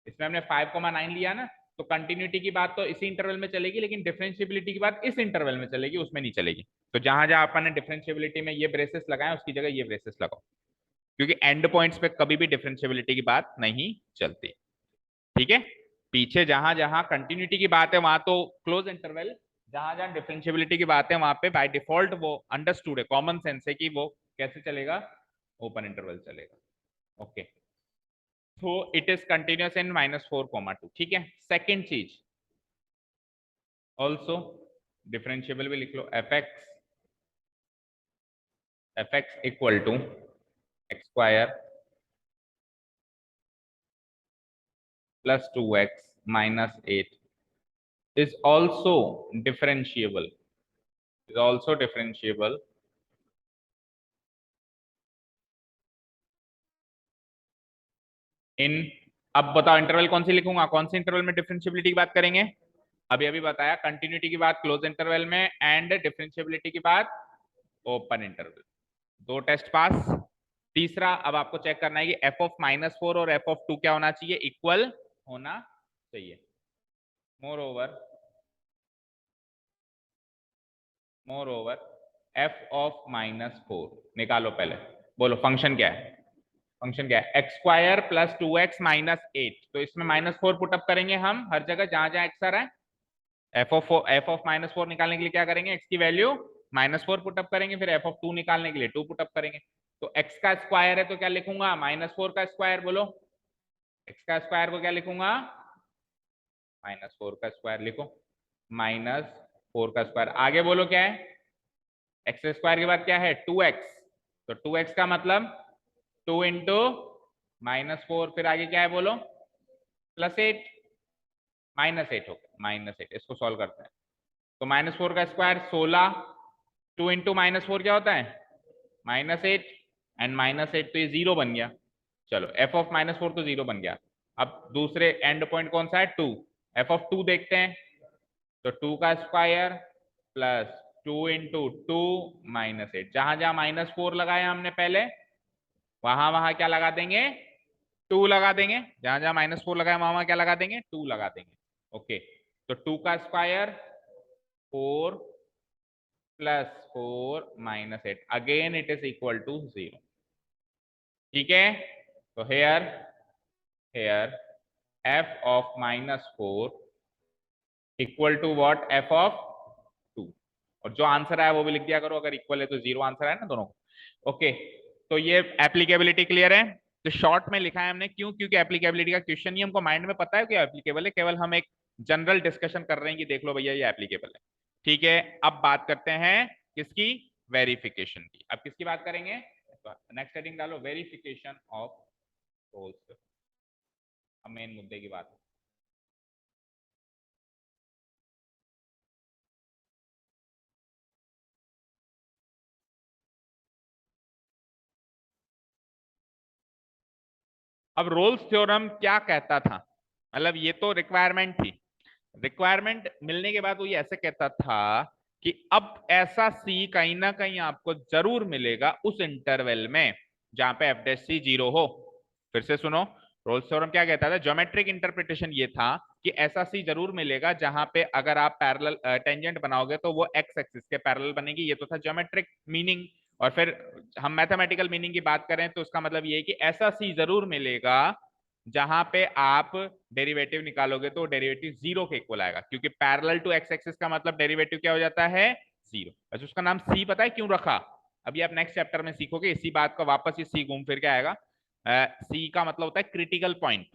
इसमें हमने 5,9 लिया ना, तो कंटिन्यूटी की बात तो इसी इंटरवल में चलेगी, लेकिन डिफरेंशिएबिलिटी की बात इस इंटरवल में चलेगी, उसमें नहीं चलेगी। तो जहां जहां अपन ने डिफरेंशिएबिलिटी में ये ब्रेसेस लगाए, उसकी जगह ये ब्रेसेस लगाओ, क्योंकि एंड पॉइंट्स पे कभी भी डिफरेंशिएबिलिटी की बात नहीं चलती। ठीक है, पीछे जहां जहां कंटिन्यूटी की बात है वहां तो क्लोज इंटरवल, जहां जहां डिफरेंशिएबिलिटी की बात है वहां पे बाय डिफॉल्ट वो अंडरस्टूड है, कॉमन सेंस है कि वो कैसे चलेगा? ओपन इंटरवल चलेगा। ओके, तो इट इज कंटिन्यूअस इन -4, 2। ठीक है, सेकेंड चीज ऑल्सो डिफरेंशिएबल भी लिख लो, F X equal to X square plus 2x minus 8 is also differentiable, इन, अब बताओ इंटरवल कौन सी लिखूंगा, कौन सी इंटरवल में डिफरेंशिएबिलिटी की बात करेंगे? अभी अभी बताया कंटिन्यूटी की बात क्लोज इंटरवल में एंड डिफरेंशिएबिलिटी की बात ओपन इंटरवल। दो टेस्ट पास। तीसरा अब आपको चेक करना है कि एफ ऑफ -4 और एफ ऑफ 2 क्या होना चाहिए, इक्वल होना चाहिए। मोर ओवर एफ ऑफ -4 निकालो पहले, बोलो फंक्शन क्या है। फंक्शन क्या है, X square plus 2x minus 8। तो इसमें -4 पुटअप करेंगे हम हर जगह जहां जहां एक्स आ रहा है। एफ ऑफ -4 निकालने के लिए क्या करेंगे, एक्स की वैल्यू -4 पुटअप करेंगे, फिर एफ ऑफ 2 निकालने के लिए 2 पुटअप करेंगे। तो एक्स का स्क्वायर है तो क्या लिखूंगा, -4 का स्क्वायर। बोलो एक्स का स्क्वायर को क्या लिखूंगा, -4 का स्क्वायर लिखो, -4 का स्क्वायर। आगे बोलो क्या है, एक्स स्क्वायर के बाद क्या है 2x। तो 2x का मतलब 2 इंटू -4, फिर आगे क्या है बोलो +8, -8 हो गया, -8। इसको सॉल्व करते हैं तो -4 का स्क्वायर 16, 2 इंटू -4 क्या होता है -8, एंड -8 तो ये 0 बन गया। चलो एफ ऑफ -4 तो 0 बन गया। अब दूसरे एंड पॉइंट कौन सा है 2, एफ ऑफ 2 देखते हैं। तो 2 का स्क्वायर प्लस 2 इंटू 2 -8, जहां जहां -4 लगाया हमने पहले वहां वहां क्या लगा देंगे 2 लगा देंगे, जहां जहां -4 लगाया वहां वहां क्या लगा देंगे 2 लगा देंगे। ओके, तो 2 का square 4 plus 4 -8, again it is equal to 0। ठीक है, तो here here F of -4 equal to what, F of 2। और जो आंसर आया वो भी लिख दिया करो, अगर इक्वल है तो 0 आंसर है ना दोनों को। ओके, तो ये एप्लीकेबिलिटी क्लियर है। तो शॉर्ट में लिखा है हमने, क्यों, क्योंकि एप्लीकेबिलिटी का क्वेश्चन ही हमको माइंड में पता है कि एप्लीकेबल है, केवल हम एक जनरल डिस्कशन कर रहे हैं कि देख लो भैया ये एप्लीकेबल है। ठीक है, अब बात करते हैं किसकी, वेरिफिकेशन की। अब किसकी बात करेंगे, नेक्स्ट हेडिंग डालो, वेरिफिकेशन ऑफ रोल्स। अब मेन मुद्दे की बात है। अब रोल्स थ्योरम क्या कहता था, मतलब ये तो रिक्वायरमेंट थी। रिक्वायरमेंट मिलने के बाद वो ये ऐसे कहता था कि अब ऐसा सी कहीं ना कहीं आपको जरूर मिलेगा उस इंटरवल में जहां पे एफ डैश सी 0 हो। फिर से सुनो, रोल्स थ्योरम क्या कहता था, ज्योमेट्रिक इंटरप्रिटेशन ये था कि ऐसा सी जरूर मिलेगा जहां पे अगर आप पैरेलल टेंजेंट बनाओगे तो वो एक्स एक्सिस के पैरेलल बनेगी। ये तो था ज्योमेट्रिक मीनिंग। और फिर हम मैथमेटिकल मीनिंग की बात करें तो उसका मतलब ये है कि ऐसा सी जरूर मिलेगा जहां पे आप डेरिवेटिव निकालोगे तो डेरिवेटिव 0 के इक्वल आएगा, क्योंकि पैरेलल टू एक्स एक्सिस का मतलब डेरिवेटिव क्या हो जाता है 0। अच्छा, उसका नाम सी पता है क्यों रखा, अभी आप नेक्स्ट चैप्टर में सीखोगे इसी बात का, वापस ये सी घूम फिर के आएगा। सी का मतलब होता है critical point,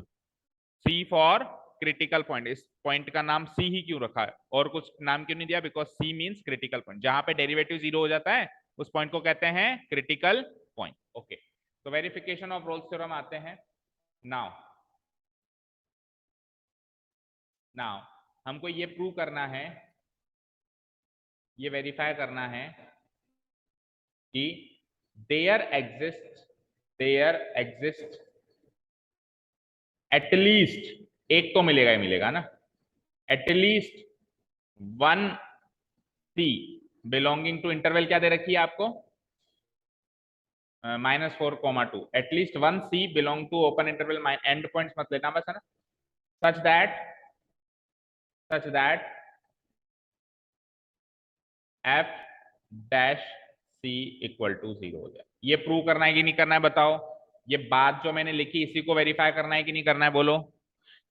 C for critical point. इस पॉइंट का नाम सी ही क्यों रखा है, और कुछ नाम क्यों नहीं दिया, because C means critical point, जहां पे डेरिवेटिव 0 हो जाता है उस पॉइंट को कहते हैं क्रिटिकल पॉइंट। ओके, तो वेरिफिकेशन ऑफ रोल्स थ्योरम आते हैं। नाउ नाउ हमको ये प्रूव करना है, ये वेरीफाई करना है कि देयर एग्जिस्ट एटलीस्ट एक तो मिलेगा ही मिलेगा ना, at least one C belonging to interval क्या दे रखी है आपको -4, 2, at least one C belong to open interval, end points मत लेना बस, है ना, such that F dash C equal to 0 हो जाए। ये प्रूव करना है कि नहीं करना है बताओ, ये बात जो मैंने लिखी इसी को वेरीफाई करना है कि नहीं करना है, बोलो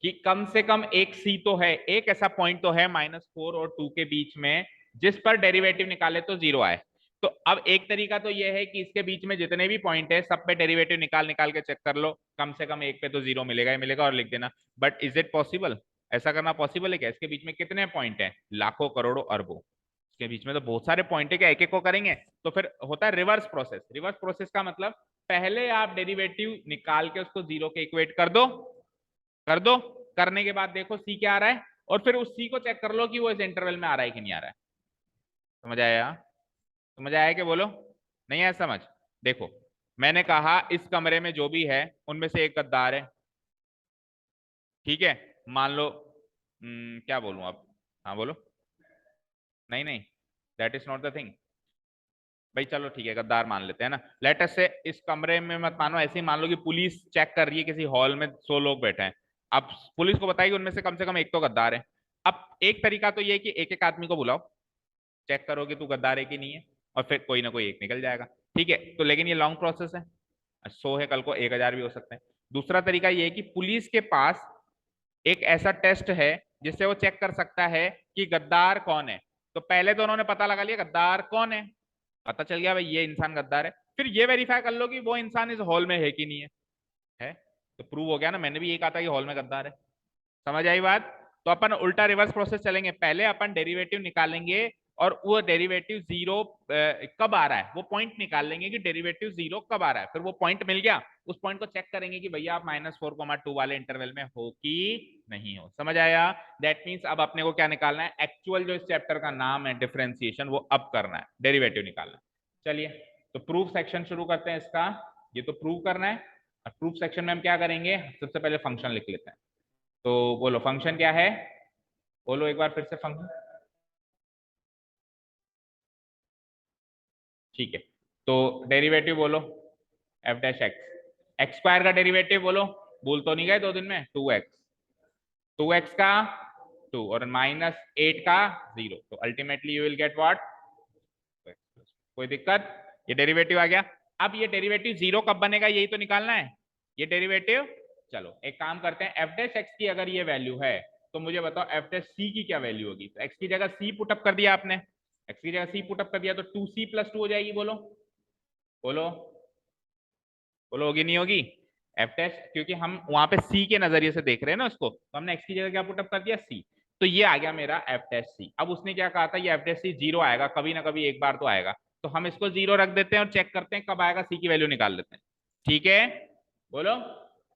कि कम से कम एक सी तो है, एक ऐसा पॉइंट तो है -4 और 2 के बीच में जिस पर डेरिवेटिव निकाले तो 0 आए। तो अब एक तरीका तो ये है कि इसके बीच में जितने भी पॉइंट है सब पे डेरिवेटिव निकाल निकाल के चेक कर लो, कम से कम एक पे तो 0 मिलेगा ही मिलेगा, और लिख देना। बट इज इट पॉसिबल, ऐसा करना पॉसिबल है क्या, इसके बीच में कितने पॉइंट है, लाखों करोड़ों अरबों, इसके बीच में तो बहुत सारे पॉइंट है, क्या एक एक को करेंगे। तो फिर होता है रिवर्स प्रोसेस। रिवर्स प्रोसेस का मतलब पहले आप डेरिवेटिव निकाल के उसको 0 के इक्वेट कर दो, करने के बाद देखो सी क्या आ रहा है, और फिर उस सी को चेक कर लो कि वो इस इंटरवल में आ रहा है कि नहीं आ रहा है। समझ आया, समझ आया कि बोलो, नहीं आया समझ। देखो मैंने कहा इस कमरे में जो भी है उनमें से एक गद्दार है, ठीक है, मान लो क्या बोलूं अब, हाँ बोलो। नहीं नहीं, that is not the thing. भाई चलो ठीक है, गद्दार मान लेते हैं ना। लेट अस से इस कमरे में मत मानो, ऐसे ही मान लो कि पुलिस चेक कर रही है, किसी हॉल में 100 लोग बैठे हैं। अब पुलिस को बताएगी उनमें से कम एक तो गद्दार है। अब एक तरीका तो ये है कि एक एक आदमी को बुलाओ, चेक करो कि तू गद्दार है कि नहीं है, और फिर कोई ना कोई एक निकल जाएगा। ठीक है, तो लेकिन ये लॉन्ग प्रोसेस है, 100 है, कल को 1000 भी हो सकते हैं। दूसरा तरीका ये है कि पुलिस के पास एक ऐसा टेस्ट है जिससे वो चेक कर सकता है कि गद्दार कौन है। तो पहले तो उन्होंने पता लगा लिया गद्दार कौन है, पता चल गया भाई ये इंसान गद्दार है। फिर ये वेरीफाई कर लो कि वो इंसान इस हॉल में है कि नहीं है। है तो प्रूव हो गया ना, मैंने भी ये कहा था कि हॉल में गद्दार है। समझ आई बात? तो अपन उल्टा रिवर्स प्रोसेस चलेंगे, पहले अपन डेरिवेटिव निकालेंगे और वो डेरिवेटिव जीरो कब आ रहा है वो पॉइंट निकाल लेंगे कि डेरिवेटिव जीरो कब आ रहा है। फिर वो पॉइंट मिल गया, उस पॉइंट को चेक करेंगे कि भैया आप -4,2 वाले इंटरवल में हो कि नहीं हो। समझ आया? दैट मीन्स अब अपने को क्या निकालना है, एक्चुअल जो इस चैप्टर का नाम है डिफरेंशिएशन, वो अब करना है, डेरिवेटिव निकालना है। चलिए, तो प्रूफ सेक्शन शुरू करते हैं इसका। ये तो प्रूव करना है, और प्रूफ सेक्शन में हम क्या करेंगे, सबसे पहले फंक्शन लिख लेते हैं। तो बोलो फंक्शन क्या है, बोलो एक बार फिर से फंक्शन। ठीक है, तो डेरिवेटिव बोलो, F dash x, x square का डेरिवेटिव बोलो, भूल तो नहीं गए 2 दिन में, 2x, 2x का 2 और -8 का 0, तो ultimately you will get what, कोई दिक्कत? ये डेरिवेटिव आ गया। अब ये डेरिवेटिव जीरो कब बनेगा यही तो निकालना है, ये डेरिवेटिव। चलो एक काम करते हैं, एफ डैश एक्स की अगर ये वैल्यू है तो मुझे बताओ एफ डैश सी की क्या वैल्यू होगी। तो एक्स की जगह सी पुटअप कर दिया आपने, एक्स की जगह सी पुटअप कर दिया, तो 2c+2 हो जाएगी। बोलो बोलो बोलो, होगी नहीं होगी? एफ टेस्ट, क्योंकि हम वहां पे सी के नजरिए से देख रहे हैं ना उसको, तो हमने एक्स की जगह क्या पुटअप कर दिया, सी। तो ये आ गया मेरा एफ टेस्ट सी। अब उसने क्या कहा था, ये एफ टेस्ट सी जीरो आएगा, कभी ना कभी एक बार तो आएगा। तो हम इसको जीरो रख देते हैं और चेक करते हैं कब आएगा, सी की वैल्यू निकाल लेते हैं। ठीक है, बोलो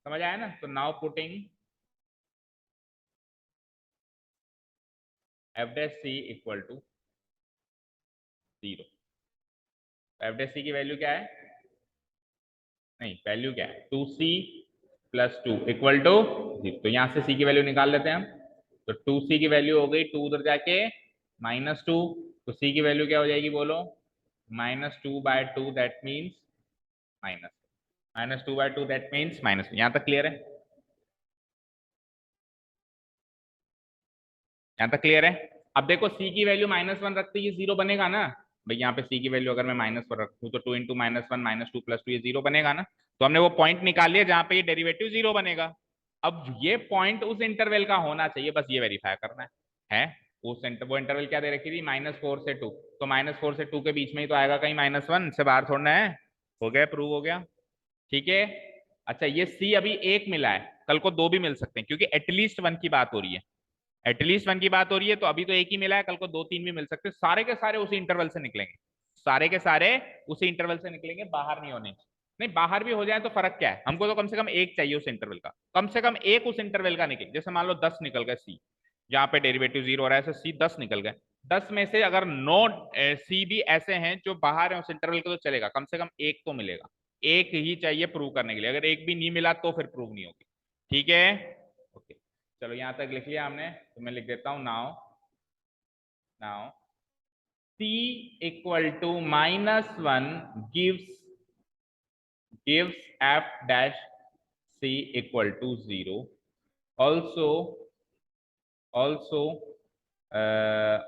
समझ आया ना? तो now putting F test C equal to zero. F test C की वैल्यू क्या है, नहीं वैल्यू क्या है, 2c+2 इक्वल टू जीरो। तो यहां से c की वैल्यू निकाल लेते हैं हम। तो 2c की वैल्यू हो गई 2 उधर जाके -2, तो c की वैल्यू क्या हो जाएगी बोलो, -2/2 that means minus, -2/2 that means minus. यहां तक क्लियर है? यहां तक क्लियर है? अब देखो c की वैल्यू -1 रखते ही जीरो बनेगा ना। भाई यहाँ पे c की वैल्यू अगर मैं -1 रखूँ तो 2 × -1 -2+2 ये जीरो बनेगा ना। तो हमने वो पॉइंट निकाल लिया जहां पे ये डेरिवेटिव जीरो बनेगा। अब ये पॉइंट उस इंटरवल का होना चाहिए, बस ये वेरीफाई करना है? उस वो इंटरवल क्या दे रखी थी, -4 से 2, तो -4 से 2 के बीच में ही तो आएगा कहीं, -1 से बाहर थोड़ना है। हो गया, प्रूव हो गया। ठीक है, अच्छा ये सी अभी एक मिला है, कल को दो भी मिल सकते हैं, क्योंकि एटलीस्ट वन की बात हो रही है। एटलीस्ट वन की बात हो रही है, तो अभी तो एक ही मिला है, कल को दो तीन भी मिल सकते हैं। सारे के सारे उसी इंटरवल से निकलेंगे, सारे के सारे उसी इंटरवल से निकलेंगे, बाहर नहीं होने। नहीं बाहर भी हो जाए तो फर्क क्या है, हमको तो कम से कम एक चाहिए उस इंटरवल का, कम से कम एक उस इंटरवल का निकले। जैसे मान लो 10 निकल गए सी, जहां पे डेरिवेटिव जीरो हो रहा है, सी 10 निकल गए। 10 में से अगर 9 सी भी ऐसे हैं जो बाहर है उस इंटरवल के, तो चलेगा, कम से कम एक तो मिलेगा। एक ही चाहिए प्रूव करने के लिए, अगर एक भी नहीं मिला तो फिर प्रूव नहीं होगी। ठीक है, ओके। चलो यहां तक लिख लिया हमने, तो मैं लिख देता हूं now, now c equal to -1 gives f dash c equal to 0, also uh,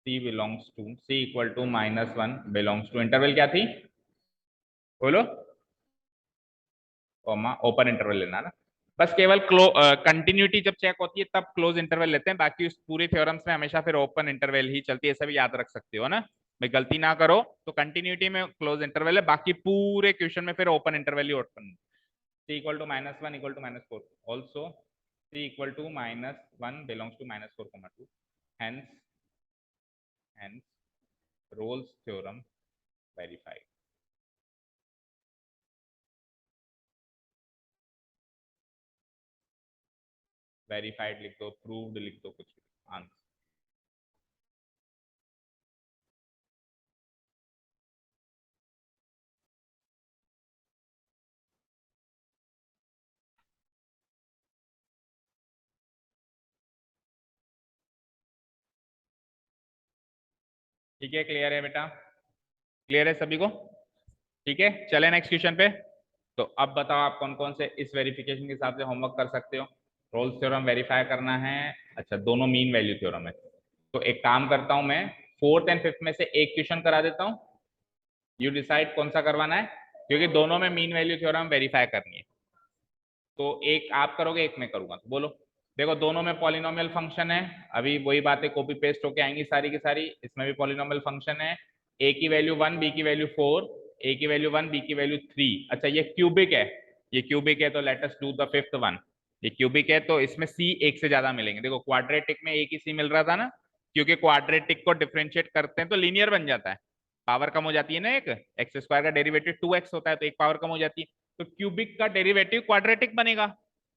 c equal to -1 belongs to interval क्या थी बोलो, कॉमा ओपन इंटरवल लेना ना। बस केवल कंटिन्यूटी जब चेक होती है तब क्लोज इंटरवल लेते हैं, बाकी उस पूरे थ्योरम्स में हमेशा फिर ओपन इंटरवल ही चलती है, ऐसा भी याद रख सकते हो ना। भाई गलती ना करो, तो कंटिन्यूटी में क्लोज इंटरवल है, बाकी पूरे क्वेश्चन में फिर ओपन इंटरवल ही open. c equal to -1 equal to -4, also c equal to -1 belongs to -4,2, hence hence Rolle's theorem verified. Verified लिख दो, प्रूव्ड लिख दो, कुछ आंसर। ठीक है, क्लियर है बेटा? क्लियर है सभी को? ठीक है, चले नेक्स्ट क्वेश्चन पे। तो अब बताओ आप कौन कौन से इस वेरिफिकेशन के हिसाब से होमवर्क कर सकते हो। रोल्स थ्योरम वेरीफाई करना है। अच्छा, दोनों मीन वैल्यू थ्योरम है। तो एक काम करता हूं मैं, फोर्थ एंड फिफ्थ में से एक क्वेश्चन करा देता हूं। यू डिसाइड कौन सा करवाना है, क्योंकि दोनों में मीन वैल्यू थ्योरम वेरीफाई करनी है। तो एक आप करोगे, एक मैं करूंगा, तो बोलो। देखो, दोनों में पॉलिनोमियल फंक्शन है। अभी वही बातें कॉपी पेस्ट होके आएंगी सारी की सारी। इसमें भी पॉलिनोमियल फंक्शन है। ए की वैल्यू 1, बी की वैल्यू 4, ए की वैल्यू 1, बी की वैल्यू 3। अच्छा, ये क्यूबिक है। ये क्यूबिक है, तो let us do the fifth one. ये क्यूबिक है तो इसमें सी एक से ज्यादा मिलेंगे। देखो, क्वाड्रेटिक में एक ही सी मिल रहा था ना, क्योंकि क्वाड्रेटिक को डिफरेंशिएट करते हैं तो लीनियर बन जाता है। पावर कम हो जाती है ना, एक एक्स स्क्वायर का डेरिवेटिव 2x होता है, तो एक पावर कम हो जाती है। तो क्यूबिक का डेरिवेटिव क्वाड्रेटिक बनेगा।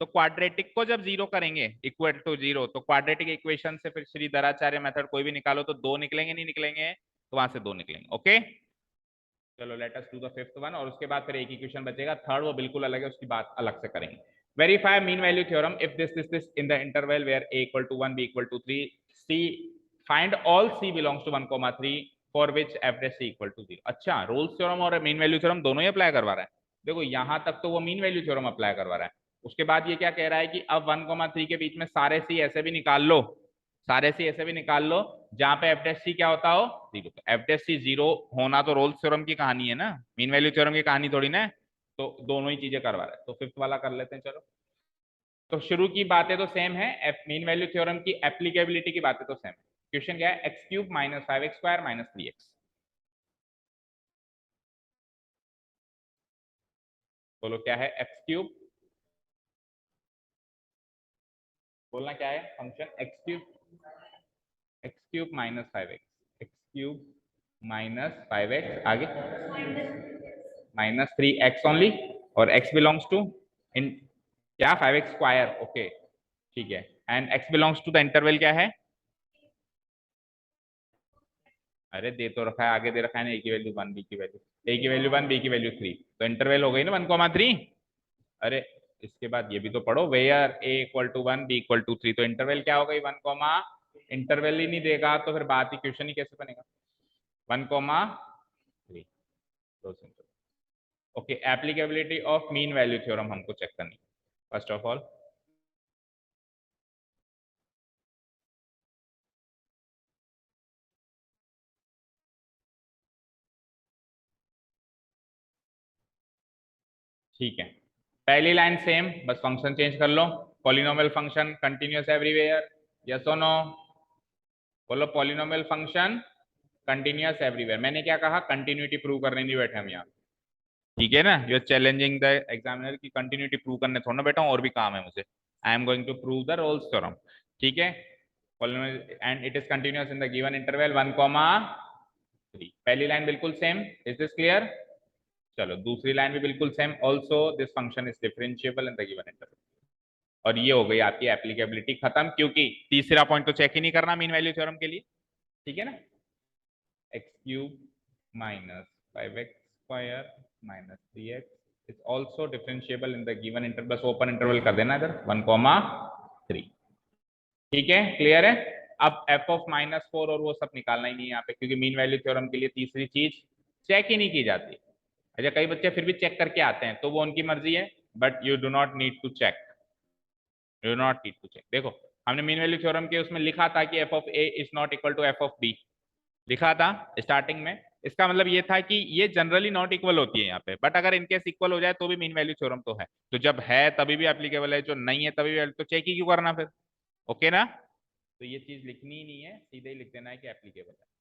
तो क्वाड्रेटिक को जब जीरो करेंगे, इक्वल टू जीरो, तो क्वाड्रेटिक इक्वेशन से फिर श्रीधराचार्य मेथड कोई भी निकालो तो दो निकलेंगे, नहीं निकलेंगे? तो वहां से दो निकलेंगे। ओके, चलो let us do the fifth one. और उसके बाद फिर एक इक्वेशन बचेगा, थर्ड, वो बिल्कुल अलग है, उसकी बात अलग से करेंगे। Verify mean value theorem if this in the interval where a equal to 1, b equal to 3, c find all c belongs to 1,3 for which average c equal to 0। अच्छा, रोल्स थ्योरम और मीन वैल्यू थ्योरम दोनों ही apply करवा रहा है। देखो, यहां तक तो वो मीन वैल्यू थ्योरम अप्लाई करवा रहा है। उसके बाद ये क्या कह रहा है कि अब 1,3 के बीच में सारे c ऐसे भी निकाल लो, सारे सी ऐसे भी निकाल लो जहां पे एफ डेश सी क्या होता हो, जीरो। तो एफ डेश सी जीरो होना तो रोल्स थ्योरम की कहानी है ना, मीन वैल्यू थ्योरम की कहानी थोड़ी ना है। तो दोनों ही चीजें करवा रहे हैं। तो फिफ्थ वाला कर लेते हैं, चलो। तो शुरू की बातें तो सेम है, मीन वैल्यू थ्योरम की एप्लीकेबिलिटी की बातें तो सेम है। क्वेश्चन क्या है, X cube minus 5x square minus 3x। बोलो क्या है एक्स क्यूब, बोलना क्या है function X cube minus 5x, X cube minus 5x, आगे माइनस 3x ओनली, और x बिलोंग्स टू इन क्या 5x स्क्वायर। ओके, ठीक है। And x belongs to the interval क्या है? अरे दे तो रखा है, आगे दे रखा है ना, a की वैल्यू 1, b की वैल्यू, a की वैल्यू 1, b की वैल्यू 3। तो इंटरवल हो गई ना 1,3। अरे इसके बाद ये भी तो पढ़ो, where a equal to 1, b equal to 3। तो इंटरवल क्या हो गई 1, इंटरवल ही नहीं देगा तो फिर बात ही, क्वेश्चन ही कैसे बनेगा? 1,3। तो सिंपल। ओके, applicability of mean value theorem हमको चेक करनी। फर्स्ट ऑफ ऑल, ठीक है, पहली लाइन सेम, बस फंक्शन चेंज कर लो। Polynomial function continuous everywhere, yes और नो? बोलो, पॉलिनोमियल फंक्शन कंटिन्यूअस एवरीवेयर। मैंने क्या कहा, कंटिन्यूटी प्रूव करने नहीं बैठे हम यहाँ। ठीक है ना, you are challenging the examiner की कंटिन्यूटी प्रूव करने थोड़ा ना बैठा हूँ, और भी काम है मुझे। I am going to prove the Rolle's theorem. ठीक है, polynomial and it is continuous in the given interval 1,3। पहली लाइन बिल्कुल सेम, इज दिस क्लियर? चलो, दूसरी लाइन भी बिल्कुल same, also this function is differentiable in the given interval. और ये हो गई आपकी एप्लीकेबिलिटी खत्म, क्योंकि तीसरा पॉइंट तो चेक ही नहीं करना मीन वैल्यू थ्योरम के लिए। ठीक है ना, x cube minus 5x square minus 3x is also differentiable in the given interval. बस ओपन इंटरवल कर देना इधर 1,3। ठीक है, क्लियर है? अब एफ ऑफ -4 और वो सब निकालना ही नहीं है यहाँ पे, क्योंकि मीन वैल्यू थ्योरम के लिए तीसरी चीज चेक ही नहीं की जाती। अच्छा, कई बच्चे फिर भी चेक करके आते हैं, तो वो उनकी मर्जी है, but you do not need to check, you do not need to check. देखो, हमने मीन वैल्यू थ्योरम के उसमें लिखा था कि F of A is not equal to F of B, लिखा था स्टार्टिंग में। इसका मतलब ये था कि ये जनरली नॉट इक्वल होती है यहाँ पे, बट अगर इनकेस इक्वल हो जाए तो भी मीन वैल्यू थ्योरम तो है। तो जब है तभी भी एप्लीकेबल है, जो नहीं है तभी भी, तो चेक ही क्यों करना फिर? ओके ना? तो ये चीज लिखनी ही नहीं है, सीधे ही लिख देना है कि एप्लीकेबल है।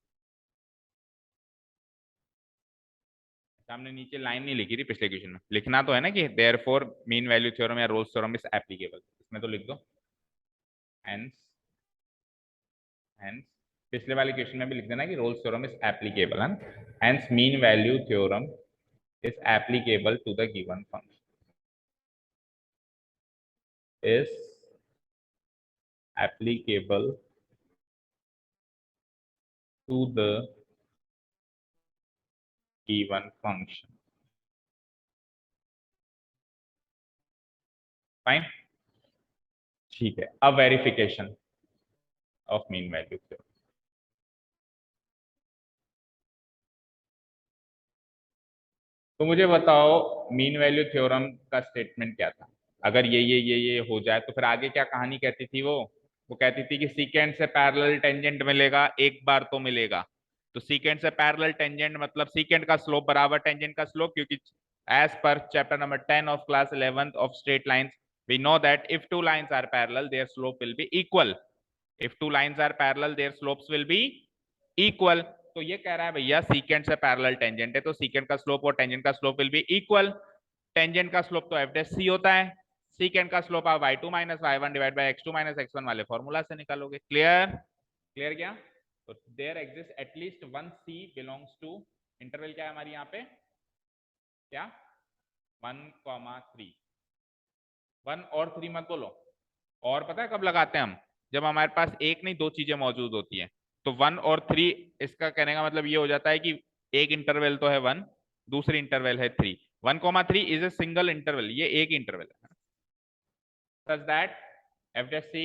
सामने नीचे लाइन नहीं लिखी थी पिछले क्वेश्चन में, लिखना तो है ना कि देयरफॉर मीन वैल्यू थ्योरम या रोल्स थ्योरम इज एप्लीकेबल, इसमें तो लिख दो हेंस, हेंस। पिछले वाले क्वेश्चन में भी लिख देना कि roles theorem is applicable, hence mean value theorem is applicable to the given function, is applicable to the given function। Fine, ठीक है। अब verification of mean value theorem. तो मुझे बताओ मीन वैल्यू थ्योरम का स्टेटमेंट क्या था। अगर ये हो जाए तो फिर आगे क्या कहानी कहती थी वो कहती थी कि सीकेंट से पैरेलल टेंजेंट मिलेगा, एक बार तो मिलेगा। तो सीकेंट से पैरेलल टेंजेंट मतलब सीकेंट का स्लोप बराबर टेंजेंट का स्लोप, क्योंकि as per chapter number 10 of class 11th of straight lines we know that if two lines are parallel their slope will be equal. If two lines are parallel their slopes will be equal. तो ये कह रहा है भैया secant से parallel tangent है तो secant का स्लोप और टेंजेंट का slope will be equal. Tangent का स्लोप तो एफ डैश सी होता है, सीकेंट का स्लोप आप y2 minus y1 divide by x2 minus x1 वाले फॉर्मूला से निकालोगे। क्लियर? क्लियर क्या? तो there exist at least one C belongs to interval क्या है हमारी यहाँ पे, क्या 1,3। 1 और 3 मत बोलो। और पता है कब लगाते हैं हम? जब हमारे पास एक नहीं दो चीजें मौजूद होती हैं। तो 1 और 3, इसका कहने का मतलब ये हो जाता है कि एक इंटरवल तो है 1, दूसरी इंटरवल है 3। 1,3 इज ए सिंगल इंटरवल, ये एक इंटरवल है। such that f dash c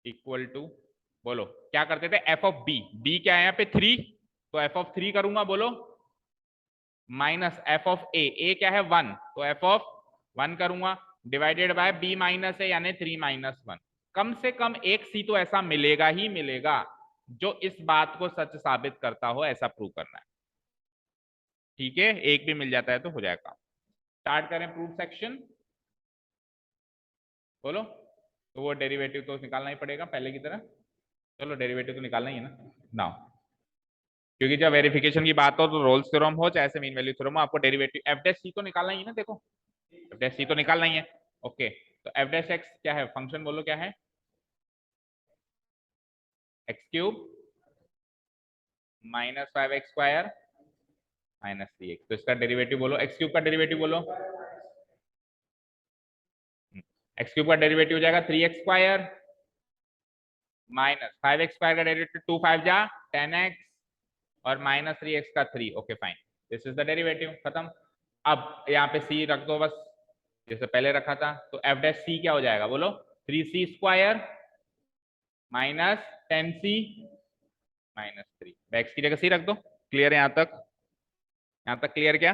equal to बोलो क्या करते थे, f ऑफ b क्या है यहाँ पे 3, तो f ऑफ 3 करूंगा बोलो, माइनस f ऑफ a क्या है 1, तो f ऑफ 1 करूंगा, divided by b minus a यानी 3 माइनस 1। कम से कम एक c तो ऐसा मिलेगा ही मिलेगा जो इस बात को सच साबित करता हो, ऐसा प्रूव करना है। ठीक है, एक भी मिल जाता है तो हो जाएगा। स्टार्ट करें प्रूफ सेक्शन, बोलो। तो वो डेरिवेटिव तो निकालना ही पड़ेगा पहले की तरह। चलो डेरिवेटिव तो निकालना ही है ना, क्योंकि जब वेरिफिकेशन की बात हो तो रोल्स थ्योरम हो चाहे से मीन वैल्यू थ्योरम हो, आपको डेरिवेटिव एफ डैश सी तो निकालना ही है ना। देखो एफ डैश सी तो निकालना ही है। ओके, तो एफ डैश एक्स क्या है, फंक्शन बोलो क्या है, X cube minus 5x square minus 3x। तो इसका डेरिवेटिव बोलो, एक्स क्यूब का डेरिवेटिव बोलो। एक्स क्यूब का डेरिवेटिव हो जाएगा 3x square minus 5x square का डेरिवेटिव 2 5 जा 10x और माइनस 3x का 3। Okay fine, this is the derivative, खत्म। अब यहाँ पे c रख दो बस जैसे पहले रखा था। तो एफ डैश सी क्या हो जाएगा बोलो, 3c square minus 10c minus 3। X की जगह c रख दो। क्लियर है यहाँ तक? यहाँ तक क्लियर क्या?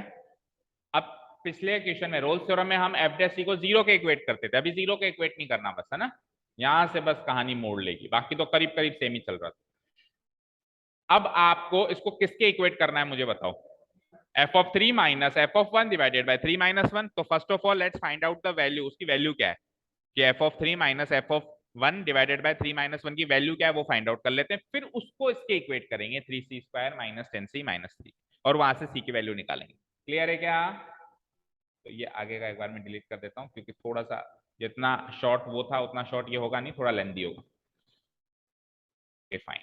अब पिछले क्वेश्चन में रोल्स थ्योरम में हम एफ डैश सी को जीरो के इक्वेट करते थे, अभी जीरो के इक्वेट नहीं करना बस, है ना। यहां से बस कहानी मोड़ लेगी, बाकी तो करीब करीब सेम ही चल रहा था। अब आपको इसको किसके इक्वेट करना है मुझे बताओ, F of 3 minus F of 1 divided by 3 minus 1। तो first of all let's find out the value, उसकी वैल्यू क्या है, कि F of 3 minus F of 1 divided by 3 minus 1 की वैल्यू क्या है वो फाइंड आउट कर लेते हैं, फिर उसको इसके इक्वेट करेंगे 3c square minus 10c minus 3 और वहां से c की वैल्यू निकालेंगे। क्लियर है क्या? तो ये आगे का एक बार मैं डिलीट कर देता हूँ क्योंकि थोड़ा सा जितना शॉर्ट वो था उतना शॉर्ट ये होगा नहीं, थोड़ा लेंदी होगा। फाइन,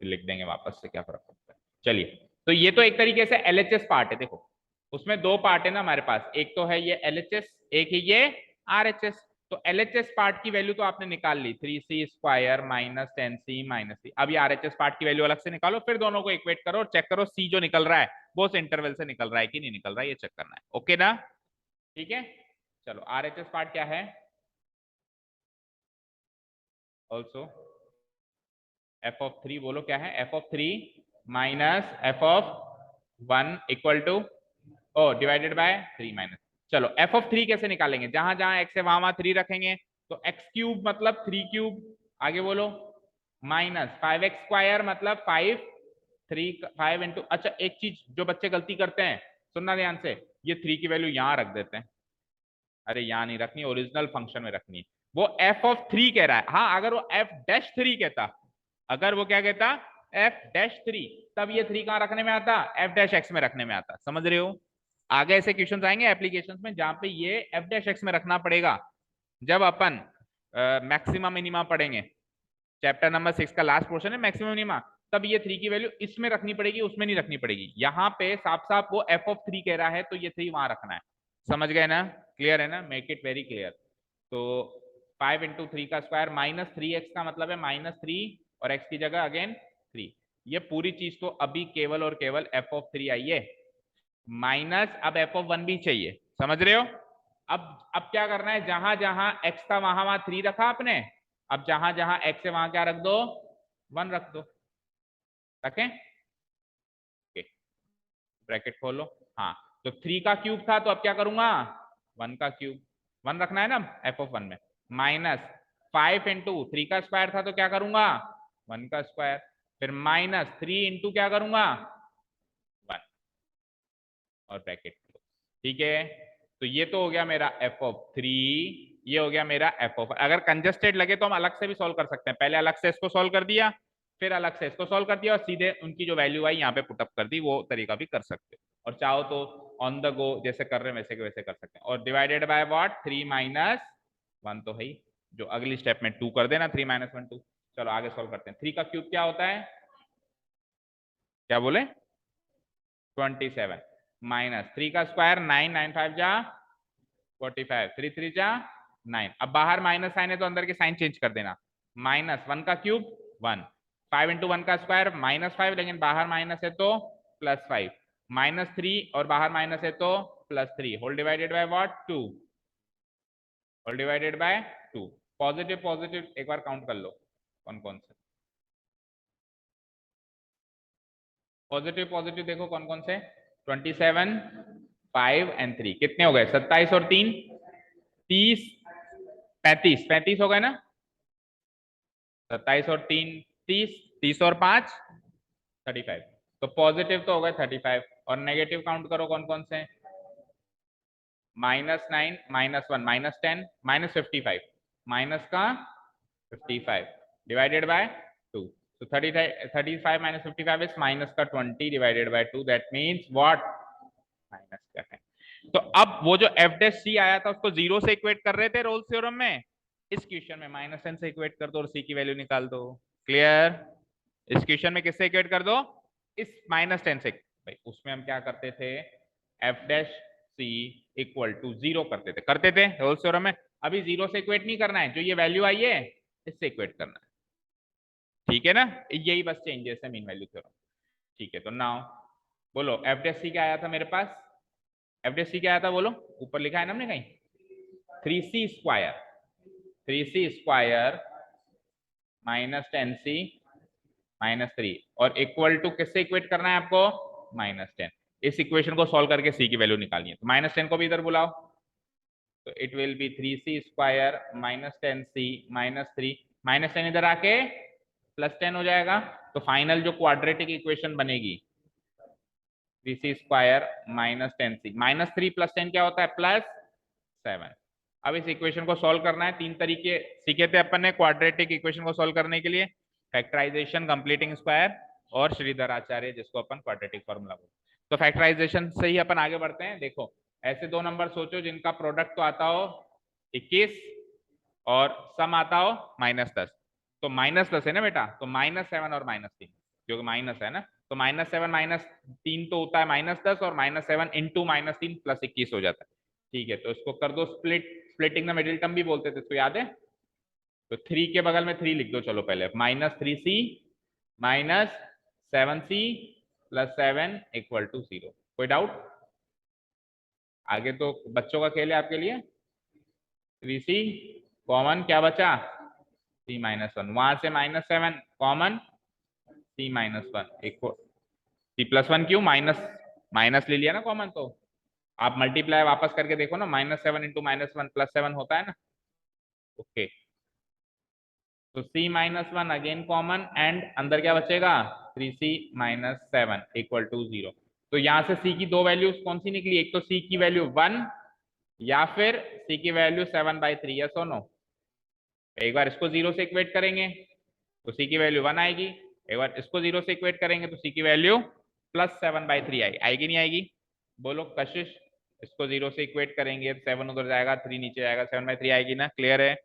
लिख देंगे वापस से, क्या फर्क पड़ता है। चलिए, तो ये तो एक तरीके से एलएचएस पार्ट है। देखो उसमें दो पार्ट है ना हमारे पास, एक तो है ये एलएचएस, एक है ये आरएचएस। तो एलएचएस पार्ट की वैल्यू तो आपने निकाल ली 3c square minus 10c minus 3। अब ये आरएचएस पार्ट की वैल्यू अलग से निकालो, फिर दोनों को इक्वेट करो और चेक करो c जो निकल रहा है वो उस इंटरवल से निकल रहा है कि नहीं निकल रहा है, ये चेक करना है। ओके ना? ठीक है, चलो आरएचएस पार्ट क्या है, ऑल्सो एफ ऑफ 3 बोलो क्या है, F of 3 minus F of 1 equal to O divided by 3 minus. चलो एफ ऑफ 3 कैसे निकालेंगे, जहां जहां एक्स है वहां वहां 3 रखेंगे। तो एक्स क्यूब मतलब 3 क्यूब, आगे बोलो, माइनस 5x स्क्वायर मतलब 5 इंटू, अच्छा एक चीज जो बच्चे गलती करते हैं सुनना ध्यान से, ये 3 की वैल्यू यहां रख देते हैं। अरे यहाँ नहीं रखनी, ओरिजिनल फंक्शन में रखनी है। वो एफ ऑफ 3 कह रहा है, हाँ अगर वो एफ डैश 3 कहता, अगर वो क्या कहता एफ डैश 3, तब ये 3 कहां रखने में आता, एफ डैश एक्स में रखने में आता। समझ रहे हो? आगे ऐसे क्वेश्चंस आएंगे एप्लीकेशंस में जहां पे ये एफ डैश एक्स में रखना पड़ेगा जब अपन मैक्सिमम मिनिमा पढ़ेंगे। चैप्टर नंबर 6 का लास्ट पोर्शन है मैक्सिमम मिनिमा, तब ये 3 की वैल्यू इसमें रखनी पड़ेगी उसमें नहीं रखनी पड़ेगी। यहाँ पे साफ साफ वो एफ ऑफ 3 कह रहा है तो ये 3 वहां रखना है। समझ गए ना? क्लियर है ना? Make it very clear. तो 5 इंटू 3 का स्क्वायर माइनस 3x का मतलब है माइनस 3 और x की जगह अगेन 3। ये पूरी चीज तो अभी केवल और केवल एफ ऑफ 3 आई है, माइनस अब एफ ऑफ 1 भी चाहिए। समझ रहे हो? अब क्या करना है, जहां जहां x था वहां वहां 3 रखा आपने, अब जहां जहां x है वहां क्या रख दो, 1 रख दो। रखें, ओके, ब्रैकेट खोलो। हाँ, तो 3 का क्यूब था, तो अब क्या करूंगा, 1 का क्यूब, 1 रखना है ना एफ ऑफ 1 में, माइनस 5 इंटू 3 का स्क्वायर था, तो क्या करूंगा 1 का स्क्वायर, फिर माइनस 3 इंटू क्या करूंगा 1, और ब्रैकेट क्लोज। ठीक है, तो ये तो हो गया मेरा एफ ऑफ 3, ये हो गया मेरा एफ ऑफ। अगर कंजस्टेड लगे तो हम अलग से भी सॉल्व कर सकते हैं, पहले अलग से इसको सॉल्व कर दिया, फिर अलग से इसको सॉल्व कर दिया, और सीधे उनकी जो वैल्यू आई यहाँ पे पुटअप कर दी, वो तरीका भी कर सकते हैं। और चाहो तो ऑन द गो जैसे कर रहे हैं वैसे के वैसे कर सकते हैं। और डिवाइडेड बाय व्हाट, 3 माइनस 1 तो है ही, जो अगली स्टेप में 2 कर देना, 3 माइनस 1 2। चलो आगे सॉल्व करते हैं। 3 का क्यूब क्या होता है, क्या बोले 27, माइनस 3 का स्क्वायर 9, 9 5 जा 45, 3 3 जा 9। अब बाहर माइनस साइन है तो अंदर के साइन चेंज कर देना, माइनस 1 का क्यूब 1, 5 इंटू 1 का स्क्वायर माइनस 5, लेकिन बाहर माइनस है तो प्लस 5, माइनस 3 और बाहर माइनस है तो plus 3, whole divided by what 2, whole divided by 2। Positive positive एक बार काउंट कर लो कौन कौन से पॉजिटिव, पॉजिटिव देखो कौन कौन से, 27, 5 एंड 3 कितने हो गए, 27 और 3 30, 35, 35 हो गए ना, 27 और 3 30, 30 और 5 35, तो पॉजिटिव तो हो गए 35, और नेगेटिव काउंट करो कौन कौन से, -9, -1, -10, -55, माइनस का 55 डिवाइडेड बाय 2, तो 35 माइनस 55 इज माइनस का 20 divided by 2, that means what, minus का है। तो अब वो जो एफ डैश सी आया था उसको 0 से इक्वेट कर रहे थे रोल्स थ्योरम में, इस क्वेश्चन में -10 से इक्वेट कर दो और सी की वैल्यू निकाल दो। क्लियर, इस क्वेश्चन में किससे इक्वेट कर दो, इस -10 से। भाई उसमें हम क्या करते थे, F dash C equal to 0 करते थे रोल्स थ्योरम में। अभी 0 से इक्वेट नहीं करना है, जो ये वैल्यू आई है इससे इक्वेट करना है। ठीक है ना, यही बस चेंजेस है मीन वैल्यू थ्योरम। ठीक है, तो नाउ बोलो एफ डैश सी क्या आया था मेरे पास, एफ डैश सी क्या आया था बोलो, ऊपर लिखा है ना हमने कहीं, 3c square, 3c square -10c -3, और इक्वल टू किससे इक्वेट करना है आपको, -10। इस इक्वेशन को सॉल्व करके c की वैल्यू निकालनी है, तो -10 को भी इधर बुलाओ, तो it will be 3c square -10c -3, -10 इधर आके +10 हो जाएगा, तो फाइनल जो क्वाड्रेटिक इक्वेशन बनेगी 3c स्क्वायर -10c, -3 + 10 क्या होता है +7। अब इस इक्वेशन को सॉल्व करना है, 3 तरीके सीखे थे अपन ने क्वाड्रेटिक इक्वेशन को सॉल्व करने के लिए, फैक्टराइजेशन, कंप्लीटिंग स्क्वायर और श्रीधर आचार्य जिसको अपन क्वाड्रेटिक फॉर्मूला बोलते हैं। तो फैक्टराइजेशन से ही अपन आगे बढ़ते हैं। देखो ऐसे दो नंबर सोचो जिनका प्रोडक्ट तो आता हो 21 और सम आता हो -10, तो -10 है ना बेटा, तो -7 और -3, क्योंकि माइनस है ना, तो -7 -3 तो होता है -10, और -7 इंटू -3 +21 हो जाता है। ठीक है, तो इसको कर दो split, splitting the middle term भी बोलते थे, इसको याद है, तो 3 के बगल में 3 लिख दो, चलो पहले -3c -7c +7 = 0। कोई डाउट, आगे तो बच्चों का खेल है आपके लिए। 3c कॉमन क्या बचा, c -1, वहां से -7 कॉमन, c -1 इक्वल c+1, क्यों माइनस, माइनस ले लिया ना कॉमन, तो आप मल्टीप्लाई वापस करके देखो ना, -7 इंटू -1 +7 होता है ना, ओके, तो c -1 अगेन कॉमन, एंड अंदर क्या बचेगा 3c -7 = 0। तो यहां से c की दो वैल्यूज कौन सी निकली, एक तो c की वैल्यू 1 या फिर c की वैल्यू 7/3, यस और नो। एक बार इसको 0 से इक्वेट करेंगे तो c की वैल्यू 1 आएगी, एक बार इसको 0 से इक्वेट करेंगे तो c की वैल्यू +7/3 आएगी, आएगी नहीं आएगी, बोलो कशिश। इसको 0 से इक्वेट करेंगे 7 उधर जाएगा, 3 नीचे जाएगा, 7/3 आएगी ना, क्लियर है।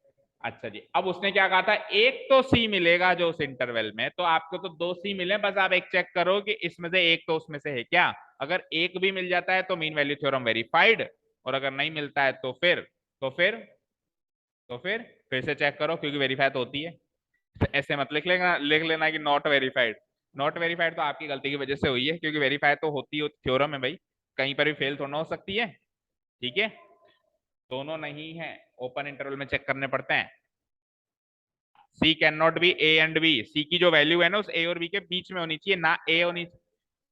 अच्छा जी, अब उसने क्या कहा था, एक तो सी मिलेगा जो उस इंटरवल में, तो आपको तो 2 सी मिले, बस आप एक चेक करो कि इसमें से एक तो उसमें से है क्या। अगर एक भी मिल जाता है तो मीन वैल्यू थ्योरम वेरीफाइड, और अगर नहीं मिलता है तो फिर से चेक करो, क्योंकि वेरीफाई तो होती है। तो ऐसे मत लिख लेना कि नॉट वेरीफाइड, नॉट वेरीफाइड तो आपकी गलती की वजह से हुई है, क्योंकि वेरीफाई तो होती है थ्योरम में भाई, कहीं पर भी फेल थोड़ा हो सकती है। ठीक है, दोनों नहीं है, ओपन इंटरवल में चेक करने पड़ते हैं। C can not be A and B, C की जो वैल्यू है ना उस ए और बी के बीच में होनी चाहिए, ना ए होनी।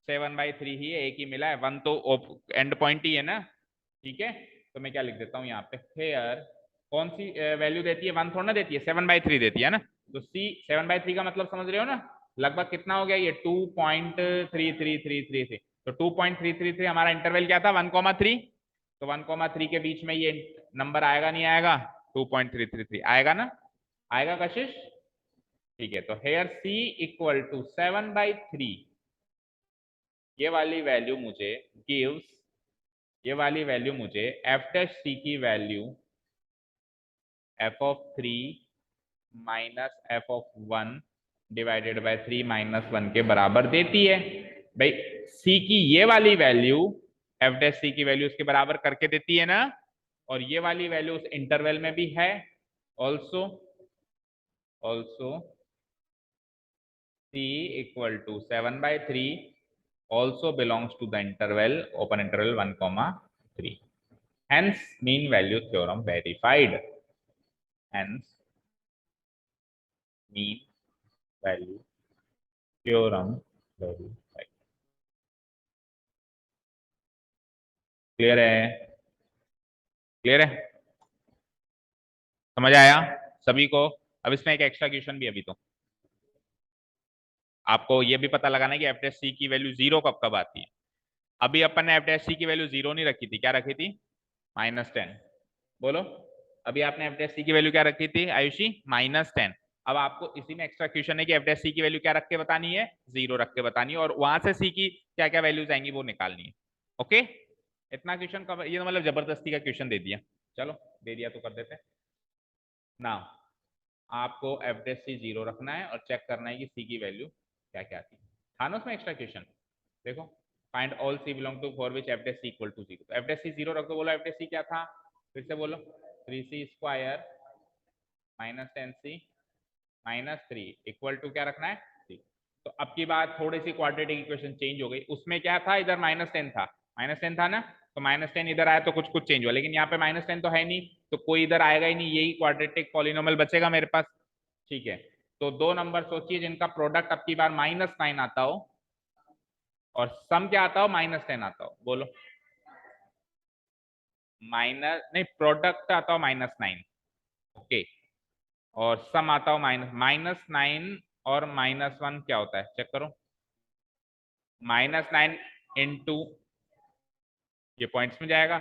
7/3 ही है, एक ही मिला है, 1 तो एंड पॉइंट ही है ना, ठीक है। तो मैं क्या लिख देता हूँ यहाँ पे, हेयर कौन सी वैल्यू देती है, 1 थोड़ा ना देती है, 7/3 देती है ना। तो सी 7/3 का मतलब समझ रहे हो ना, लगभग कितना हो गया ये, 2.3333 थे। तो 2.333 हमारा इंटरवल क्या था, 1,3। तो 1,3 के बीच में ये नंबर आएगा नहीं आएगा, 2.333 आएगा ना, आएगा कशिश, ठीक है। तो हेयर सी इक्वल टू 7/3, ये वाली वैल्यू मुझे गिव्स, ये वाली वैल्यू मुझे एफ डैश सी की value f(3) minus f(1) divided by 3 - 1 के बराबर देती है। भाई c की ये वाली वैल्यू एफ डैश सी की वैल्यू उसके बराबर करके देती है ना, और ये वाली वैल्यू उस इंटरवल में भी है also c equal to 7/3 also belongs to the interval open interval 1,3. Hence mean value theorem verified. Hence mean value theorem verified. Clear है, क्लियर है, समझ आया सभी को। अब इसमें एक एक्स्ट्रा क्वेश्चन भी, अभी तो आपको ये भी पता लगाना है कि एफ डैश सी की वैल्यू 0 कब कब आती है। अभी अपन ने एफ डैश सी की वैल्यू 0 नहीं रखी थी, क्या रखी थी, -10। बोलो, अभी आपने एफ डैश सी की वैल्यू क्या रखी थी आयुषी, -10। अब आपको इसी में एक्स्ट्रा क्वेश्चन है कि एफ डैश सी की वैल्यू क्या रख के बतानी है, 0 रख के बतानी है, और वहां से सी की क्या क्या वैल्यूज आएंगी वो निकालनी है। ओके, इतना क्वेश्चन कब, ये तो मतलब जबरदस्ती का क्वेश्चन दे दिया, चलो दे दिया तो कर देते ना। आपको एफ डैश सी 0 रखना है और चेक करना है कि सी की वैल्यू क्या क्या आती है। था ना उसमें एक्स्ट्रा क्वेश्चन, देखो, find all C belong to for which F dash C equal to 0। तो एफ डैश सी 0 रख दो, बोलो एफ डैश सी क्या था, फिर से बोलो, 3c² -10c -3 इक्वल टू क्या रखना है, 3। तो अब की बात थोड़ी सी क्वाड्रेटिक इक्वेशन चेंज हो गई, उसमें क्या था, इधर -10 था, -10 था ना, तो -10 इधर आया तो कुछ कुछ चेंज हुआ, लेकिन यहाँ पे -10 तो है नहीं, तो कोई इधर आएगा ही नहीं, यही क्वाड्रेटिक पॉलिनोमियल बचेगा मेरे पास, ठीक है। तो दो नंबर सोचिए जिनका प्रोडक्ट अब की बार -9 आता हो और सम क्या आता हो, -10 आता हो, बोलो, माइनस नहीं, प्रोडक्ट आता हो -9, ओके, और सम आता हो -9 और -1 क्या होता है, चेक करो, -9 इंटू, ये पॉइंट्स में जाएगा,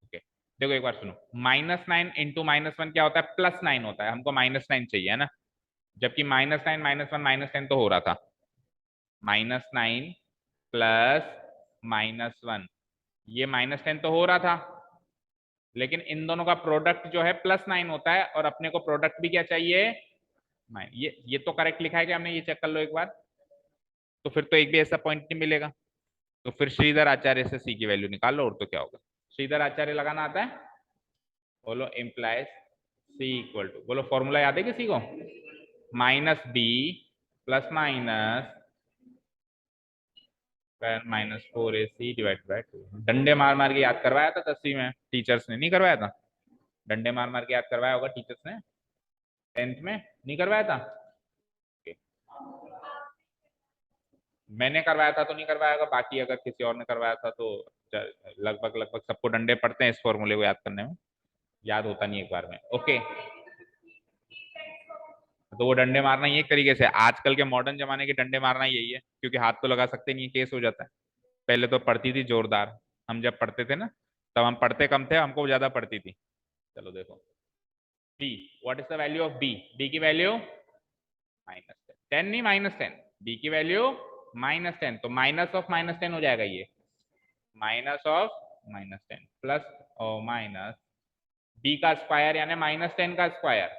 ओके। देखो एक बार सुनो, -9 इंटू -1 क्या होता है, +9 होता है, हमको -9 चाहिए है ना, जबकि -9 -1 -10 तो हो रहा था, -9 प्लस -1, ये -10 तो हो रहा था, लेकिन इन दोनों का प्रोडक्ट जो है +9 होता है, और अपने को प्रोडक्ट भी क्या चाहिए, ये तो करेक्ट लिखा है कि हमने, ये चेक कर लो एक बार, तो फिर तो एक भी ऐसा पॉइंट नहीं मिलेगा। तो फिर श्रीधर आचार्य से सी की वैल्यू निकाल लो, और तो क्या होगा, श्रीधर आचार्य लगाना आता है, बोलो, इम्प्लाइज सी इक्वल टू, बोलो फॉर्मूला याद है किसी को, -b plus minus -4ac divide by 2। डंडे मार मार के याद करवाया था 10वीं में टीचर्स ने, नहीं करवाया था, डंडे मार मार के याद करवाया होगा टीचर्स ने 10th में, नहीं करवाया था, मैंने करवाया था तो नहीं करवाया होगा, बाकी अगर किसी और ने करवाया था तो लगभग लगभग सबको डंडे पड़ते हैं इस फॉर्मूले को याद करने में, याद होता नहीं एक बार में, ओके। तो वो डंडे मारना ही एक तरीके से, आजकल के मॉडर्न जमाने के डंडे मारना यही है, क्योंकि हाथ तो लगा सकते नहीं, केस हो जाता है। पहले तो पड़ती थी जोरदार, हम जब पढ़ते थे ना, तब हम पढ़ते कम थे, हमको ज्यादा पड़ती थी। चलो देखो, B, what is the value of B, B की वैल्यू -10 नहीं -10, बी की वैल्यू -10, तो माइनस ऑफ -10 हो जाएगा ये, माइनस ऑफ -10 प्लस और माइनस बी का स्क्वायर यानी -10 का स्क्वायर,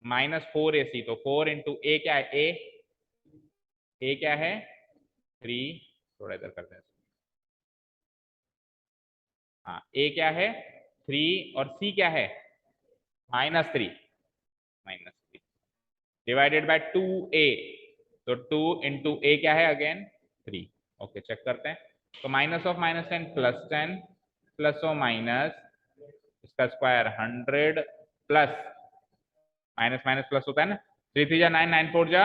-4ac, तो 4 इंटू ए क्या है, ए क्या है 3, थोड़ा इधर करते हैं, हाँ ए क्या है 3 और सी क्या है -3 डिवाइडेड बाय 2a, तो 2 इंटू ए क्या है अगेन 3, ओके चेक करते हैं। तो माइनस ऑफ -10 +10 प्लस और माइनस इसका square 100 plus minus minus plus होता है ना, 3 3 जा 9, 9 4 जा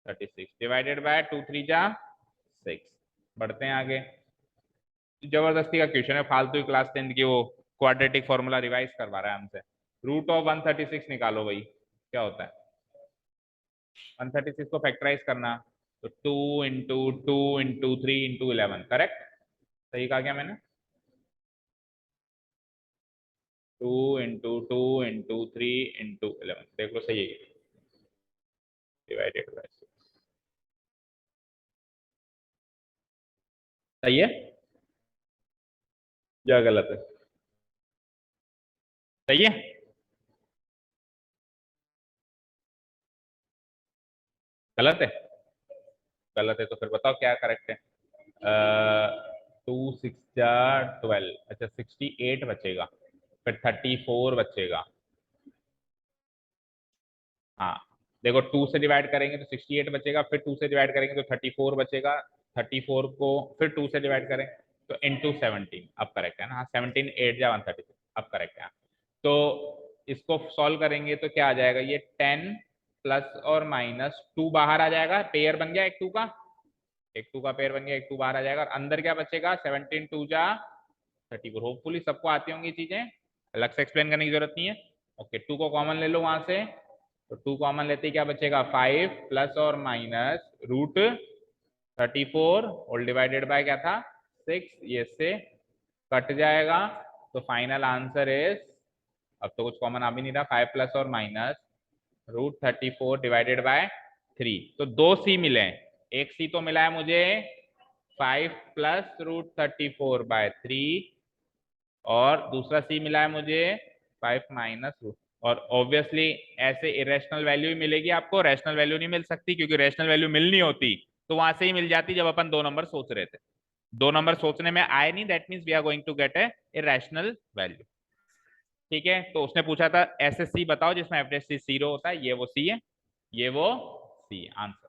36 डिवाइडेड बाय 2 3 जा 6। बढ़ते हैं आगे। जबरदस्ती का क्वेश्चन है, फालतू की क्लास 10 की वो क्वाड्रेटिक फॉर्मूला रिवाइज करवा रहा है हमसे। रूट ऑफ 136 निकालो भाई, क्या होता है 136 को फैक्टराइज करना, तो 2 × 2 × 3 × 11, करेक्ट? सही कहा क्या मैंने? 2 × 2 × 3 × 11, देख लो सही है, डिवाइडेड बाय 6। सही है या गलत है? सही है। गलत है? गलत है तो फिर बताओ क्या करेक्ट है। 2 6 जा 12, अच्छा 68 बचेगा, फिर 34 बचेगा। हाँ देखो, 2 से डिवाइड करेंगे तो 68 बचेगा, फिर 2 से डिवाइड करेंगे तो 34 बचेगा, 34 को फिर 2 से डिवाइड करें तो इंटू 17, अब करेक्ट है ना? हाँ 17 8 जा 136, अब करेक्ट है। तो इसको सॉल्व करेंगे तो क्या आ जाएगा, ये 10 प्लस और माइनस 2 बाहर आ जाएगा, पेयर बन गया एक 2 का, एक 2 का पेयर बन गया, एक 2 बाहर आ जाएगा, और अंदर क्या बचेगा, 17 2 जा 34। होपफुली सबको आती होंगी चीजें, अलग से एक्सप्लेन करने की जरूरत नहीं है। ओके 2 को कॉमन ले लो वहां से, तो 2 कॉमन लेते ही क्या बचेगा, 5 प्लस और minus root 34 whole divided by क्या था 6, ये से कट जाएगा, तो फाइनल आंसर इज, अब तो कुछ कॉमन आ भी नहीं रहा, 5 प्लस और माइनस रूट 34 डिवाइडेड बाय 3। तो 2 सी मिले हैं, एक सी तो मिला है मुझे 5 प्लस रूट 34/3, और दूसरा सी मिला है मुझे 5 माइनस रूट। और ऑब्वियसली ऐसे इरेशनल वैल्यू ही मिलेगी आपको, रैशनल वैल्यू नहीं मिल सकती, क्योंकि रैशनल वैल्यू मिलनी होती तो वहां से ही मिल जाती जब अपन 2 नंबर सोच रहे थे। 2 नंबर सोचने में आए नहीं, that means we are going to get a irrational value. ठीक है, तो उसने पूछा था एसएससी बताओ जिसमें एफएससी 0 होता है, ये वो सी है, ये वो सी आंसर।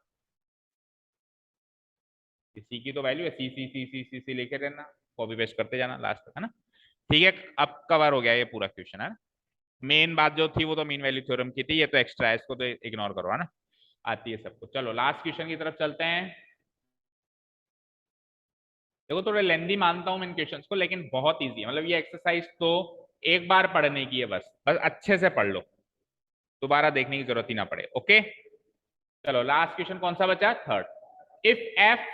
सी की तो वैल्यू है, सी सी सी सी सी सी लेके रहना, कॉपी पेस्ट करते जाना लास्ट तक, है ना? ठीक है, अब कवर हो गया ये पूरा क्वेश्चन, है ना? मेन बात जो थी वो तो मीन वैल्यू थ्योरम की थी, ये तो एक्स्ट्रा है, इसको तो इग्नोर करो, है ना? आती है सबको। चलो लास्ट क्वेश्चन की तरफ चलते हैं। देखो थोड़े लेंदी मानता हूं मैं इन क्वेश्चंस को, लेकिन बहुत इजी है, मतलब ये एक्सरसाइज तो एक बार पढ़ने की है, बस बस अच्छे से पढ़ लो, दोबारा देखने की जरूरत ही ना पड़े। ओके चलो लास्ट क्वेश्चन कौन सा बचा, थर्ड। इफ एफ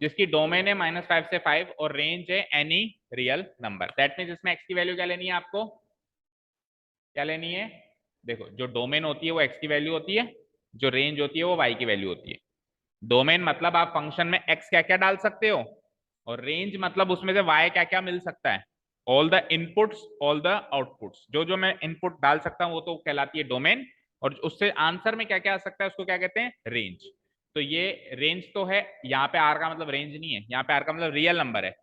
जिसकी डोमेन है -5 से 5 और रेंज है any real number, that means इसमें एक्स की वैल्यू क्या लेनी है आपको, क्या लेनी है? देखो जो डोमेन होती है वो एक्स की वैल्यू होती है, जो रेंज होती है वो वाई की वैल्यू होती है। डोमेन मतलब आप फंक्शन में एक्स क्या क्या डाल सकते हो, और रेंज मतलब उसमें से वाई क्या क्या मिल सकता है, all the inputs all the outputs, जो जो मैं इनपुट डाल सकता हूं वो तो कहलाती है डोमेन, और उससे आंसर में क्या क्या आ सकता है उसको क्या कहते हैं, रेंज। तो ये रेंज तो है, यहाँ पे आर का मतलब रेंज नहीं है, यहाँ पे आर का मतलब रियल नंबर है।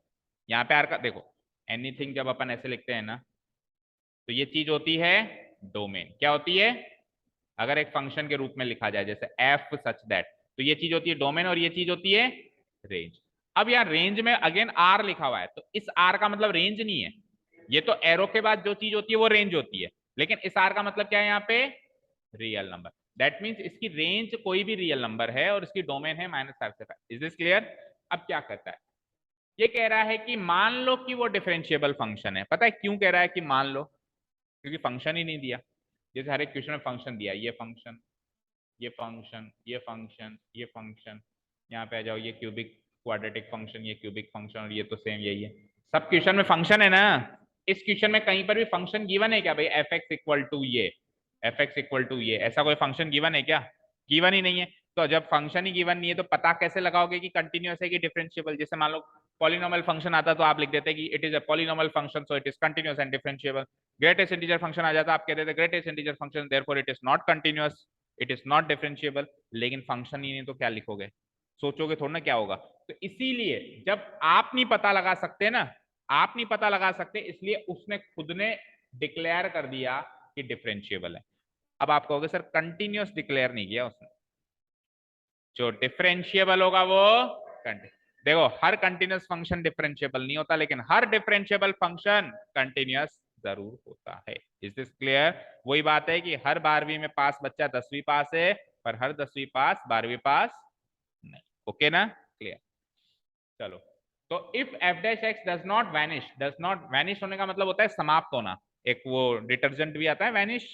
यहाँ पे आर का देखो, एनीथिंग जब अपन ऐसे लिखते हैं ना, तो ये चीज होती है डोमेन, क्या होती है, अगर एक फंक्शन के रूप में लिखा जाए जैसे एफ सच दैट, तो ये चीज होती है डोमेन, और ये चीज होती है रेंज। अब यार रेंज में अगेन आर लिखा हुआ है, तो इस आर का मतलब रेंज नहीं है, ये तो एरो के बाद जो चीज होती है वो रेंज होती है, लेकिन इस आर का मतलब क्या है यहाँ पे, रियल नंबर। दैट मीन्स इसकी रेंज कोई भी रियल नंबर है और इसकी डोमेन है -5 से 5। Is this clear? अब क्या करता है, ये कह रहा है कि मान लो कि वो डिफरेंशिएबल फंक्शन है। पता है क्यों कह रहा है कि मान लो, क्योंकि फंक्शन ही नहीं दिया। जैसे हर एक क्वेश्चन में फंक्शन दिया, ये फंक्शन ये फंक्शन ये फंक्शन ये फंक्शन, यहाँ पे आ जाओ ये क्यूबिक क्वाड्रेटिक फंक्शन, ये क्यूबिक फंक्शन, और ये तो सेम यही है, सब क्वेश्चन में फंक्शन है ना। इस क्वेश्चन में कहीं पर भी फंक्शन गिवन है क्या भाई, एफ एक्स इक्वल टू ये, एफ एक्स इक्वल टू ये, ऐसा कोई फंक्शन गिवन है क्या? गिवन ही नहीं है। तो जब फंक्शन ही गिवन नहीं है तो पता कैसे लगाओगे कि कंटिन्यूअस है कि डिफरेंशिएबल? जैसे मान लो पॉलिनोमियल फंक्शन आता तो आप लिख देते कि it is a polynomial function so it is continuous and differentiable. Greatest integer function आ जाता आप कहते थे greatest integer function therefore it is not continuous, it is not differentiable. लेकिन फंक्शन ही नहीं तो क्या लिखोगे, सोचोगे थोड़ा ना क्या होगा। तो इसीलिए जब आप नहीं पता लगा सकते ना, आप नहीं पता लगा सकते, इसलिए उसने खुद ने डिक्लेयर कर दिया कि डिफरेंशिएबल है। अब आप कहोगे सर कंटिन्यूअस डिक्लेयर नहीं किया उसने, जो डिफरेंशिएबल होगा वो देखो हर कंटिन्यूअस फंक्शन डिफरेंशिएबल नहीं होता, लेकिन हर डिफरेंशिएबल फंक्शन कंटिन्यूअस जरूर होता है। Is this clear? वही बात है कि हर 12वीं में पास बच्चा 10वीं पास है, पर हर 10वीं पास 12वीं पास नहीं। ओके ना? क्लियर? चलो, तो if F dash x does not vanish होने का मतलब होता है समाप्त होना। एक वो डिटर्जेंट भी आता है वैनिश,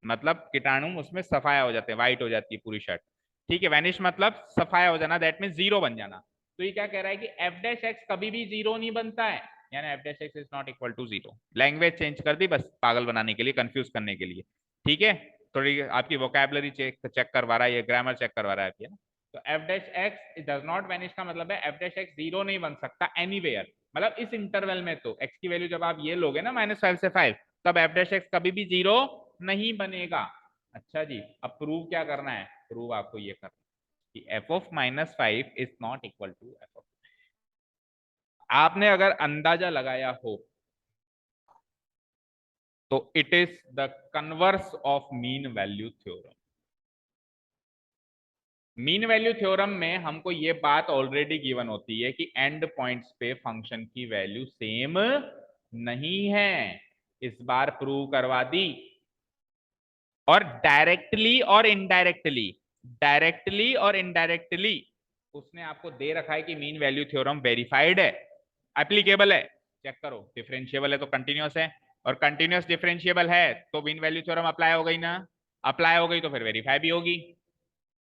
मतलब कीटाणु उसमें सफाया हो जाते हैं, व्हाइट हो जाती है पूरी शर्ट। ठीक है, वैनिश मतलब सफाया हो जाना, दैट मीन जीरो बन जाना। तो ये क्या कह रहा है कि एफ डैश एक्स कभी भी जीरो नहीं बनता है, यानी F dash X is not equal to zero. Language change कर दी बस पागल बनाने के लिए, कंफ्यूज करने के लिए। ठीक है, थोड़ी आपकी वोकैबुलरी चेक करवा रहा है, ये ग्रामर चेक करवा रहा है आपकी, है ना? तो F dash x does not vanish का मतलब है एफ डैश एक्स जीरो नहीं बन सकता एनीवेयर, मतलब इस इंटरवल में। तो एक्स की वैल्यू जब आप ये लोगे ना -5 से 5, तब एफ डैश एक्स कभी भी जीरो नहीं बनेगा। अच्छा जी, अब प्रूव क्या करना है? प्रूव आपको ये करना है कि F of -5 is not equal to F of. आपने अगर अंदाजा लगाया हो तो it is the converse of mean value theorem. Mean value theorem में हमको ये बात ऑलरेडी गिवन होती है कि एंड पॉइंट्स पे फंक्शन की वैल्यू सेम नहीं है। इस बार प्रूव करवा दी। और डायरेक्टली और इनडायरेक्टली उसने आपको दे रखा है कि मीन वैल्यू थ्योरम वेरीफाइड है, एप्लीकेबल है। चेक करो, डिफरेंशिएबल है तो कंटिन्यूअस है, और कंटिन्यूअस डिफरेंशिएबल है तो मीन वैल्यू थ्योरम अप्लाई हो गई ना? अप्लाई हो गई तो फिर वेरीफाई भी होगी।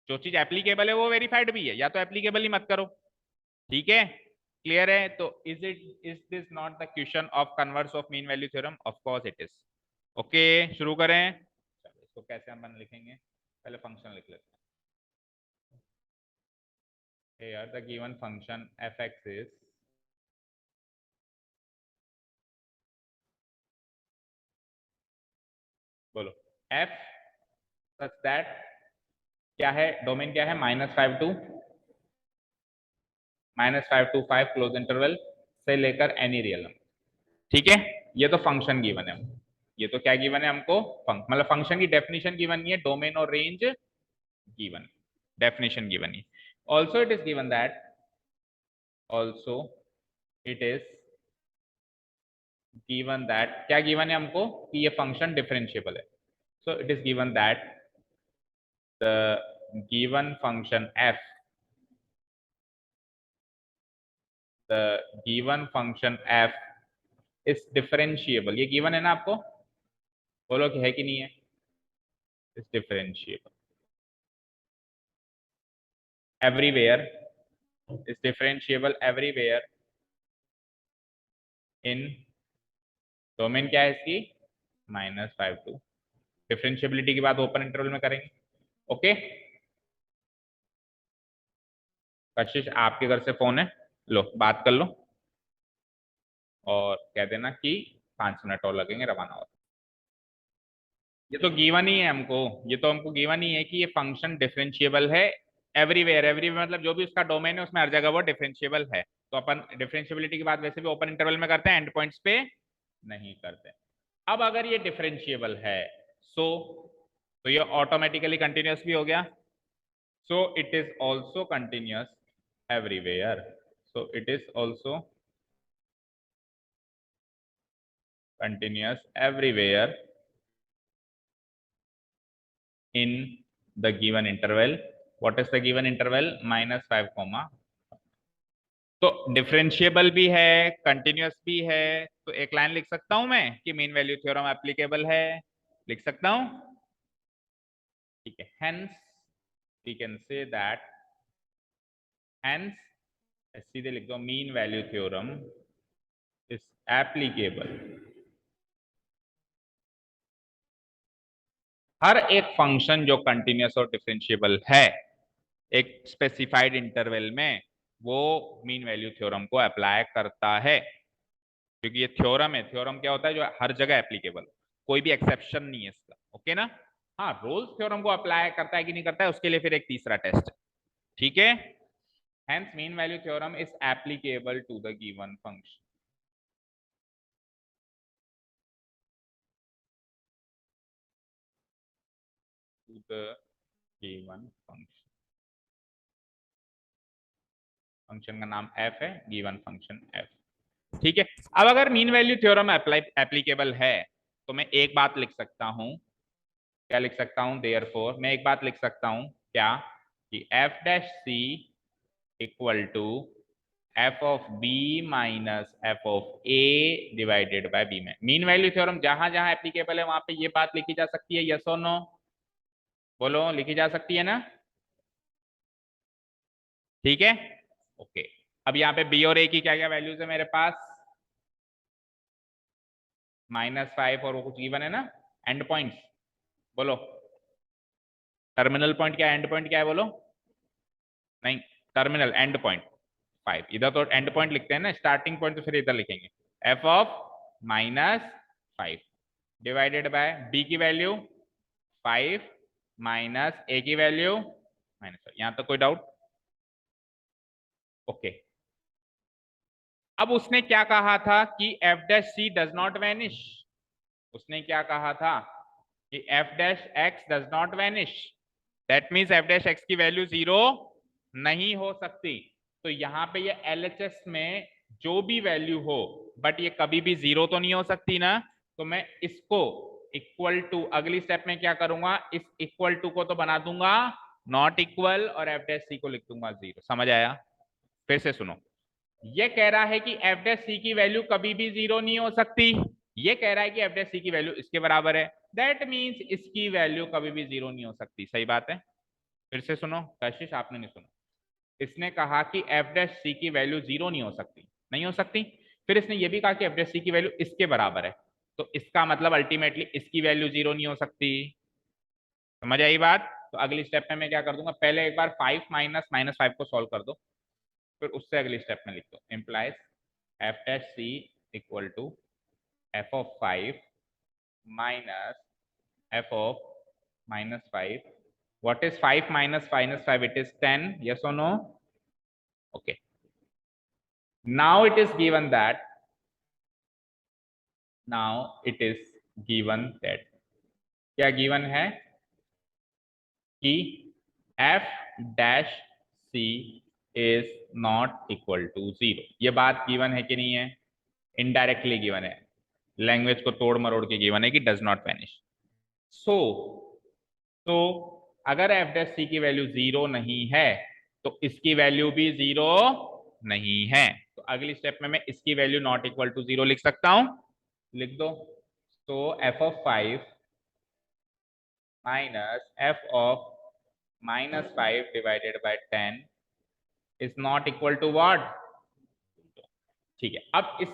जो चीज एप्लीकेबल है वो वेरीफाइड भी है, या तो एप्लीकेबल ही मत करो। ठीक है, क्लियर है? तो is this not the question of converse of mean value theorem? Of course it is. Okay, शुरू करें। चलो, इसको कैसे हम लिखेंगे? पहले फंक्शन लिख लेते हैं। here the given function fx is बोलो f such that क्या है, डोमेन क्या है? -5 to 5 क्लोज इंटरवल से लेकर एनी रियल नंबर। ठीक है, ये तो फंक्शन गिवन है। ये तो क्या गिवन है हमको? मतलब फंक्शन की डेफिनेशन गिवन नहीं है, डोमेन और रेंज गिवन, डेफिनेशन गिवन है। Also it is given that also it is given that क्या गिवन है हमको? कि ये फंक्शन डिफरेंशिएबल है। सो it is given that the given function f, the given function f is differentiable। ये given है ना आपको? बोलो कि है कि नहीं है? Is differentiable everywhere, is differentiable everywhere in domain क्या है इसकी? -5 to। डिफरेंशिएबिलिटी की बात ओपन इंटरवल में करेंगे। ओके, कशिश आपके घर से फोन है, लो बात कर लो और कह देना कि 5 मिनट और लगेंगे, रवाना हो। ये तो गिवन ही है हमको, ये तो हमको गिवन ही है कि ये फंक्शन डिफरेंशिएबल है एवरीवेयर। एवरीवेयर मतलब जो भी उसका डोमेन है उसमें हर जगह वो डिफरेंशिएबल है। तो अपन डिफरेंशिएबिलिटी की बात वैसे भी ओपन इंटरवल में करते हैं, एंड पॉइंट्स पे नहीं करते। अब अगर ये डिफरेंशिएबल है सो तो ये ऑटोमेटिकली कंटिन्यूअस भी हो गया। सो it is also continuous everywhere. So it is also continuous everywhere in the given interval। what is the given interval? -5 comma। तो डिफरेंशिएबल भी है, कंटिन्यूअस भी है, तो एक लाइन लिख सकता हूं मैं कि मीन वैल्यू थ्योरम एप्लीकेबल है। लिख सकता हूं? ठीक है, hence we can say that, hence सीधे लिख दो, mean value theorem is applicable हर एक फंक्शन जो कंटिन्यूअस और डिफरेंशिएबल है एक स्पेसिफाइड इंटरवल में, वो मीन वैल्यू थ्योरम को अप्लाई करता है। क्योंकि ये थ्योरम है, थ्योरम क्या होता है? जो हर जगह एप्लीकेबल, कोई भी एक्सेप्शन नहीं है इसका। ओके ना? हाँ, रोल्स थ्योरम को अप्लाई करता है कि नहीं करता है उसके लिए फिर एक तीसरा टेस्ट है। ठीक है, hence mean value theorem is applicable to the given function. To the given function, function का नाम f है, गिवन फंक्शन f। ठीक है। अब अगर मीन वैल्यू थ्योरम एप्लीकेबल है तो मैं एक बात लिख सकता हूं, क्या लिख सकता हूं, देयरफॉर मैं एक बात लिख सकता हूं, क्या, कि f dash C equal to F of b minus F of a divided by b में। मीन वैल्यू थ्योरम जहां जहां एप्लीकेबल है वहां पे ये बात लिखी जा सकती है, यस और नो, बोलो, लिखी जा सकती है ना? ठीक है, ओके। अब यहाँ पे बी और ए की क्या क्या वैल्यूज है मेरे पास, -5 और वो कुछ गिवन है ना, एंड पॉइंट्स, बोलो, टर्मिनल पॉइंट क्या है, एंड पॉइंट क्या है, बोलो, नहीं, टर्मिनल एंड पॉइंट 5, इधर तो एंड पॉइंट लिखते हैं ना, स्टार्टिंग पॉइंट तो फिर इधर लिखेंगे, f of -5 divided by b की वैल्यू 5 माइनस ए की वैल्यू -5। यहां तक कोई डाउट? ओके। अब उसने क्या कहा था कि f dash c does not vanish, उसने क्या कहा था कि f dash x does not vanish, that means f dash x की वैल्यू 0 नहीं हो सकती। तो यहाँ पे ये एलएचएस में जो भी वैल्यू हो, बट ये कभी भी 0 तो नहीं हो सकती ना, तो मैं इसको इक्वल टू, अगली स्टेप में क्या करूंगा, इस इक्वल टू को तो बना दूंगा नॉट इक्वल और एफ डैश सी को लिख दूंगा 0। समझ आया? फिर से सुनो, ये कह रहा है कि एफ डैश सी की वैल्यू कभी भी 0 नहीं हो सकती, ये कह रहा है कि एफ डैश सी की वैल्यू इसके बराबर है, दैट मीन्स इसकी वैल्यू कभी भी 0 नहीं हो सकती। सही बात है? फिर से सुनो, कशिश आपने नहीं सुना, इसने कहा कि एफ डैश सी की वैल्यू 0 नहीं हो सकती, नहीं हो सकती। फिर इसने ये भी कहा कि एफ डैश सी की वैल्यू इसके बराबर है, तो इसका मतलब अल्टीमेटली इसकी वैल्यू 0 नहीं हो सकती। समझ आई बात? तो अगली स्टेप में मैं क्या कर दूंगा, पहले एक बार 5 माइनस -5 को सॉल्व कर दो, फिर उससे अगली स्टेप में लिख दो, implies f dash C equal to F of 5 minus F of -5। what is 5 minus -5? it is 10, yes or no? Okay, now it is given that, now it is given that, क्या given है कि f dash c is not equal to 0। ये बात given है कि नहीं है? Indirectly given है, लैंग्वेज को तोड़ मरोड़ के गिवन है कि डज नॉट वैनिश। सो तो अगर एफ डैश सी की वैल्यू 0 नहीं है तो इसकी वैल्यू भी 0 नहीं है, तो अगली स्टेप में मैं इसकी वैल्यू नॉट इक्वल टू 0 लिख सकता हूं, लिख दो। तो f of 5 minus F of -5 divided by 10 is not equal to what? ठीक है, अब इस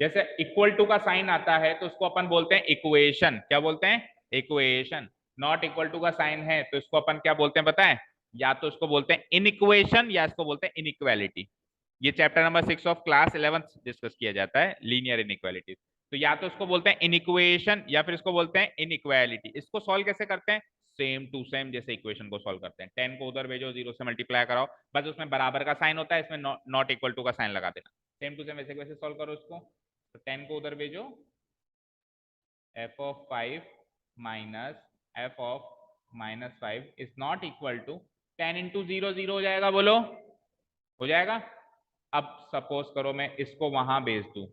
जैसे इक्वल टू का साइन आता है तो उसको अपन बोलते हैं इक्वेशन, क्या बोलते हैं? इक्वेशन। नॉट इक्वल टू का साइन है तो इसको अपन क्या बोलते हैं पता है? या तो इसको बोलते हैं इनइक्वेशन या इसको बोलते हैं इनइक्वालिटी। ये chapter number 6 of class 11 discuss किया जाता है, लीनियर इनइक्वालिटीज। तो या तो इसको बोलते हैं इनइक्वेशन या फिर इसको बोलते हैं इनइक्वालिटी। इसको सॉल्व कैसे करते हैं? सेम टू सेम जैसे इक्वेशन को सॉल्व करते हैं, 10 को उधर भेजो, 0 से मल्टीप्लाई कराओ, बस उसमें बराबर का साइन होता है, इसमें नॉट इक्वल टू का साइन लगा देना। सेम टू सेम वैसे वैसे सॉल्व करो इसको। तो 10 को उधर भेजो, f of 5 minus F of -5 is not equal to 10 into 0 0 हो जाएगा, बोलो, हो जाएगा। अब सपोज करो मैं इसको वहां भेज दूं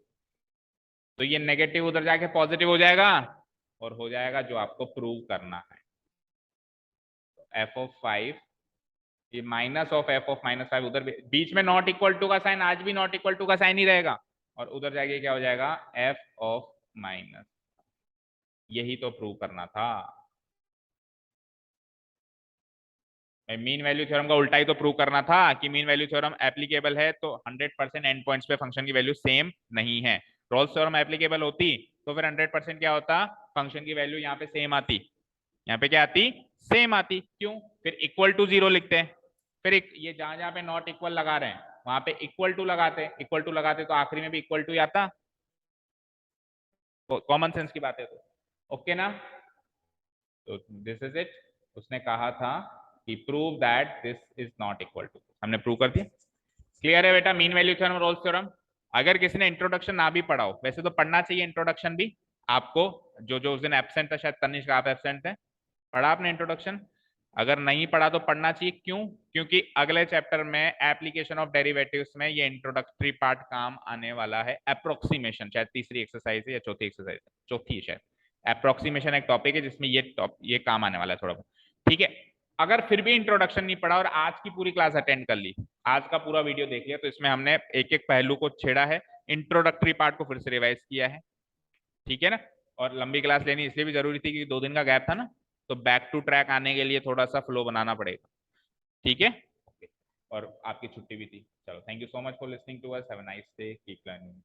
तो ये नेगेटिव उधर जाके पॉजिटिव हो जाएगा और हो जाएगा जो आपको प्रूव करना है। तो एफ ऑफ 5 ये माइनस ऑफ एफ ऑफ -5 उधर बीच में नॉट इक्वल टू का साइन आज भी नॉट इक्वल टू का साइन ही रहेगा और उधर जाके क्या हो जाएगा, एफ ऑफ माइनस। यही तो प्रूव करना था। मीन वैल्यू थ्योरम का उल्टा ही तो प्रूव करना था कि मीन वैल्यू थ्योरम एप्लीकेबल है तो 100% एंड पॉइंट्स पे फंक्शन की वैल्यू सेम नहीं है। रोल्स थ्योरम एप्लीकेबल होती तो फिर 100% क्या होता, फंक्शन की वैल्यू यहाँ पे सेम आती, यहाँ पे क्या आती, सेम आती। क्यों? फिर इक्वल टू 0 लिखते हैं, फिर ये जहां जहां पे नॉट इक्वल लगा रहे हैं वहां पे इक्वल टू लगाते, इक्वल टू लगाते तो आखिरी में भी इक्वल टू ही आता, तो कॉमन सेंस की बात है। तो ओके ना, तो दिस इज इट। उसने कहा था कि prove that this is not equal to, हमने प्रूव कर दिया। क्लियर है बेटा? Mean value theorem, Rolle's theorem. अगर किसी ने इंट्रोडक्शन ना भी पढ़ा हो, वैसे तो पढ़ना चाहिए इंट्रोडक्शन भी आपको, जो जो उस दिन एब्सेंट था, शायद तनिष्क आप एब्सेंट थे, पढ़ा आपने इंट्रोडक्शन? अगर नहीं पढ़ा तो पढ़ना चाहिए, क्यों? क्योंकि अगले चैप्टर में एप्लीकेशन ऑफ डेरिवेटिव्स में ये इंट्रोडक्टरी पार्ट काम आने वाला है। अप्रोक्सीमेशन शायद तीसरी एक्सरसाइज है या चौथी एक्सरसाइज, चौथी है शायद। अप्रोक्सीमेशन एक टॉपिक है जिसमें ये काम आने वाला है थोड़ा बहुत, ठीक है। अगर फिर भी इंट्रोडक्शन नहीं पढ़ा और आज की पूरी क्लास अटेंड कर ली, आज का पूरा वीडियो देख लिया, तो इसमें हमने एक एक पहलू को छेड़ा है, इंट्रोडक्टरी पार्ट को फिर से रिवाइज किया है, ठीक है ना। और लंबी क्लास लेनी इसलिए भी जरूरी थी क्योंकि 2 दिन का गैप था ना, तो बैक टू ट्रैक आने के लिए थोड़ा सा फ्लो बनाना पड़ेगा, ठीक है। और आपकी छुट्टी भी थी। चलो, thank you so much for listening to us, have a nice day, keep learning.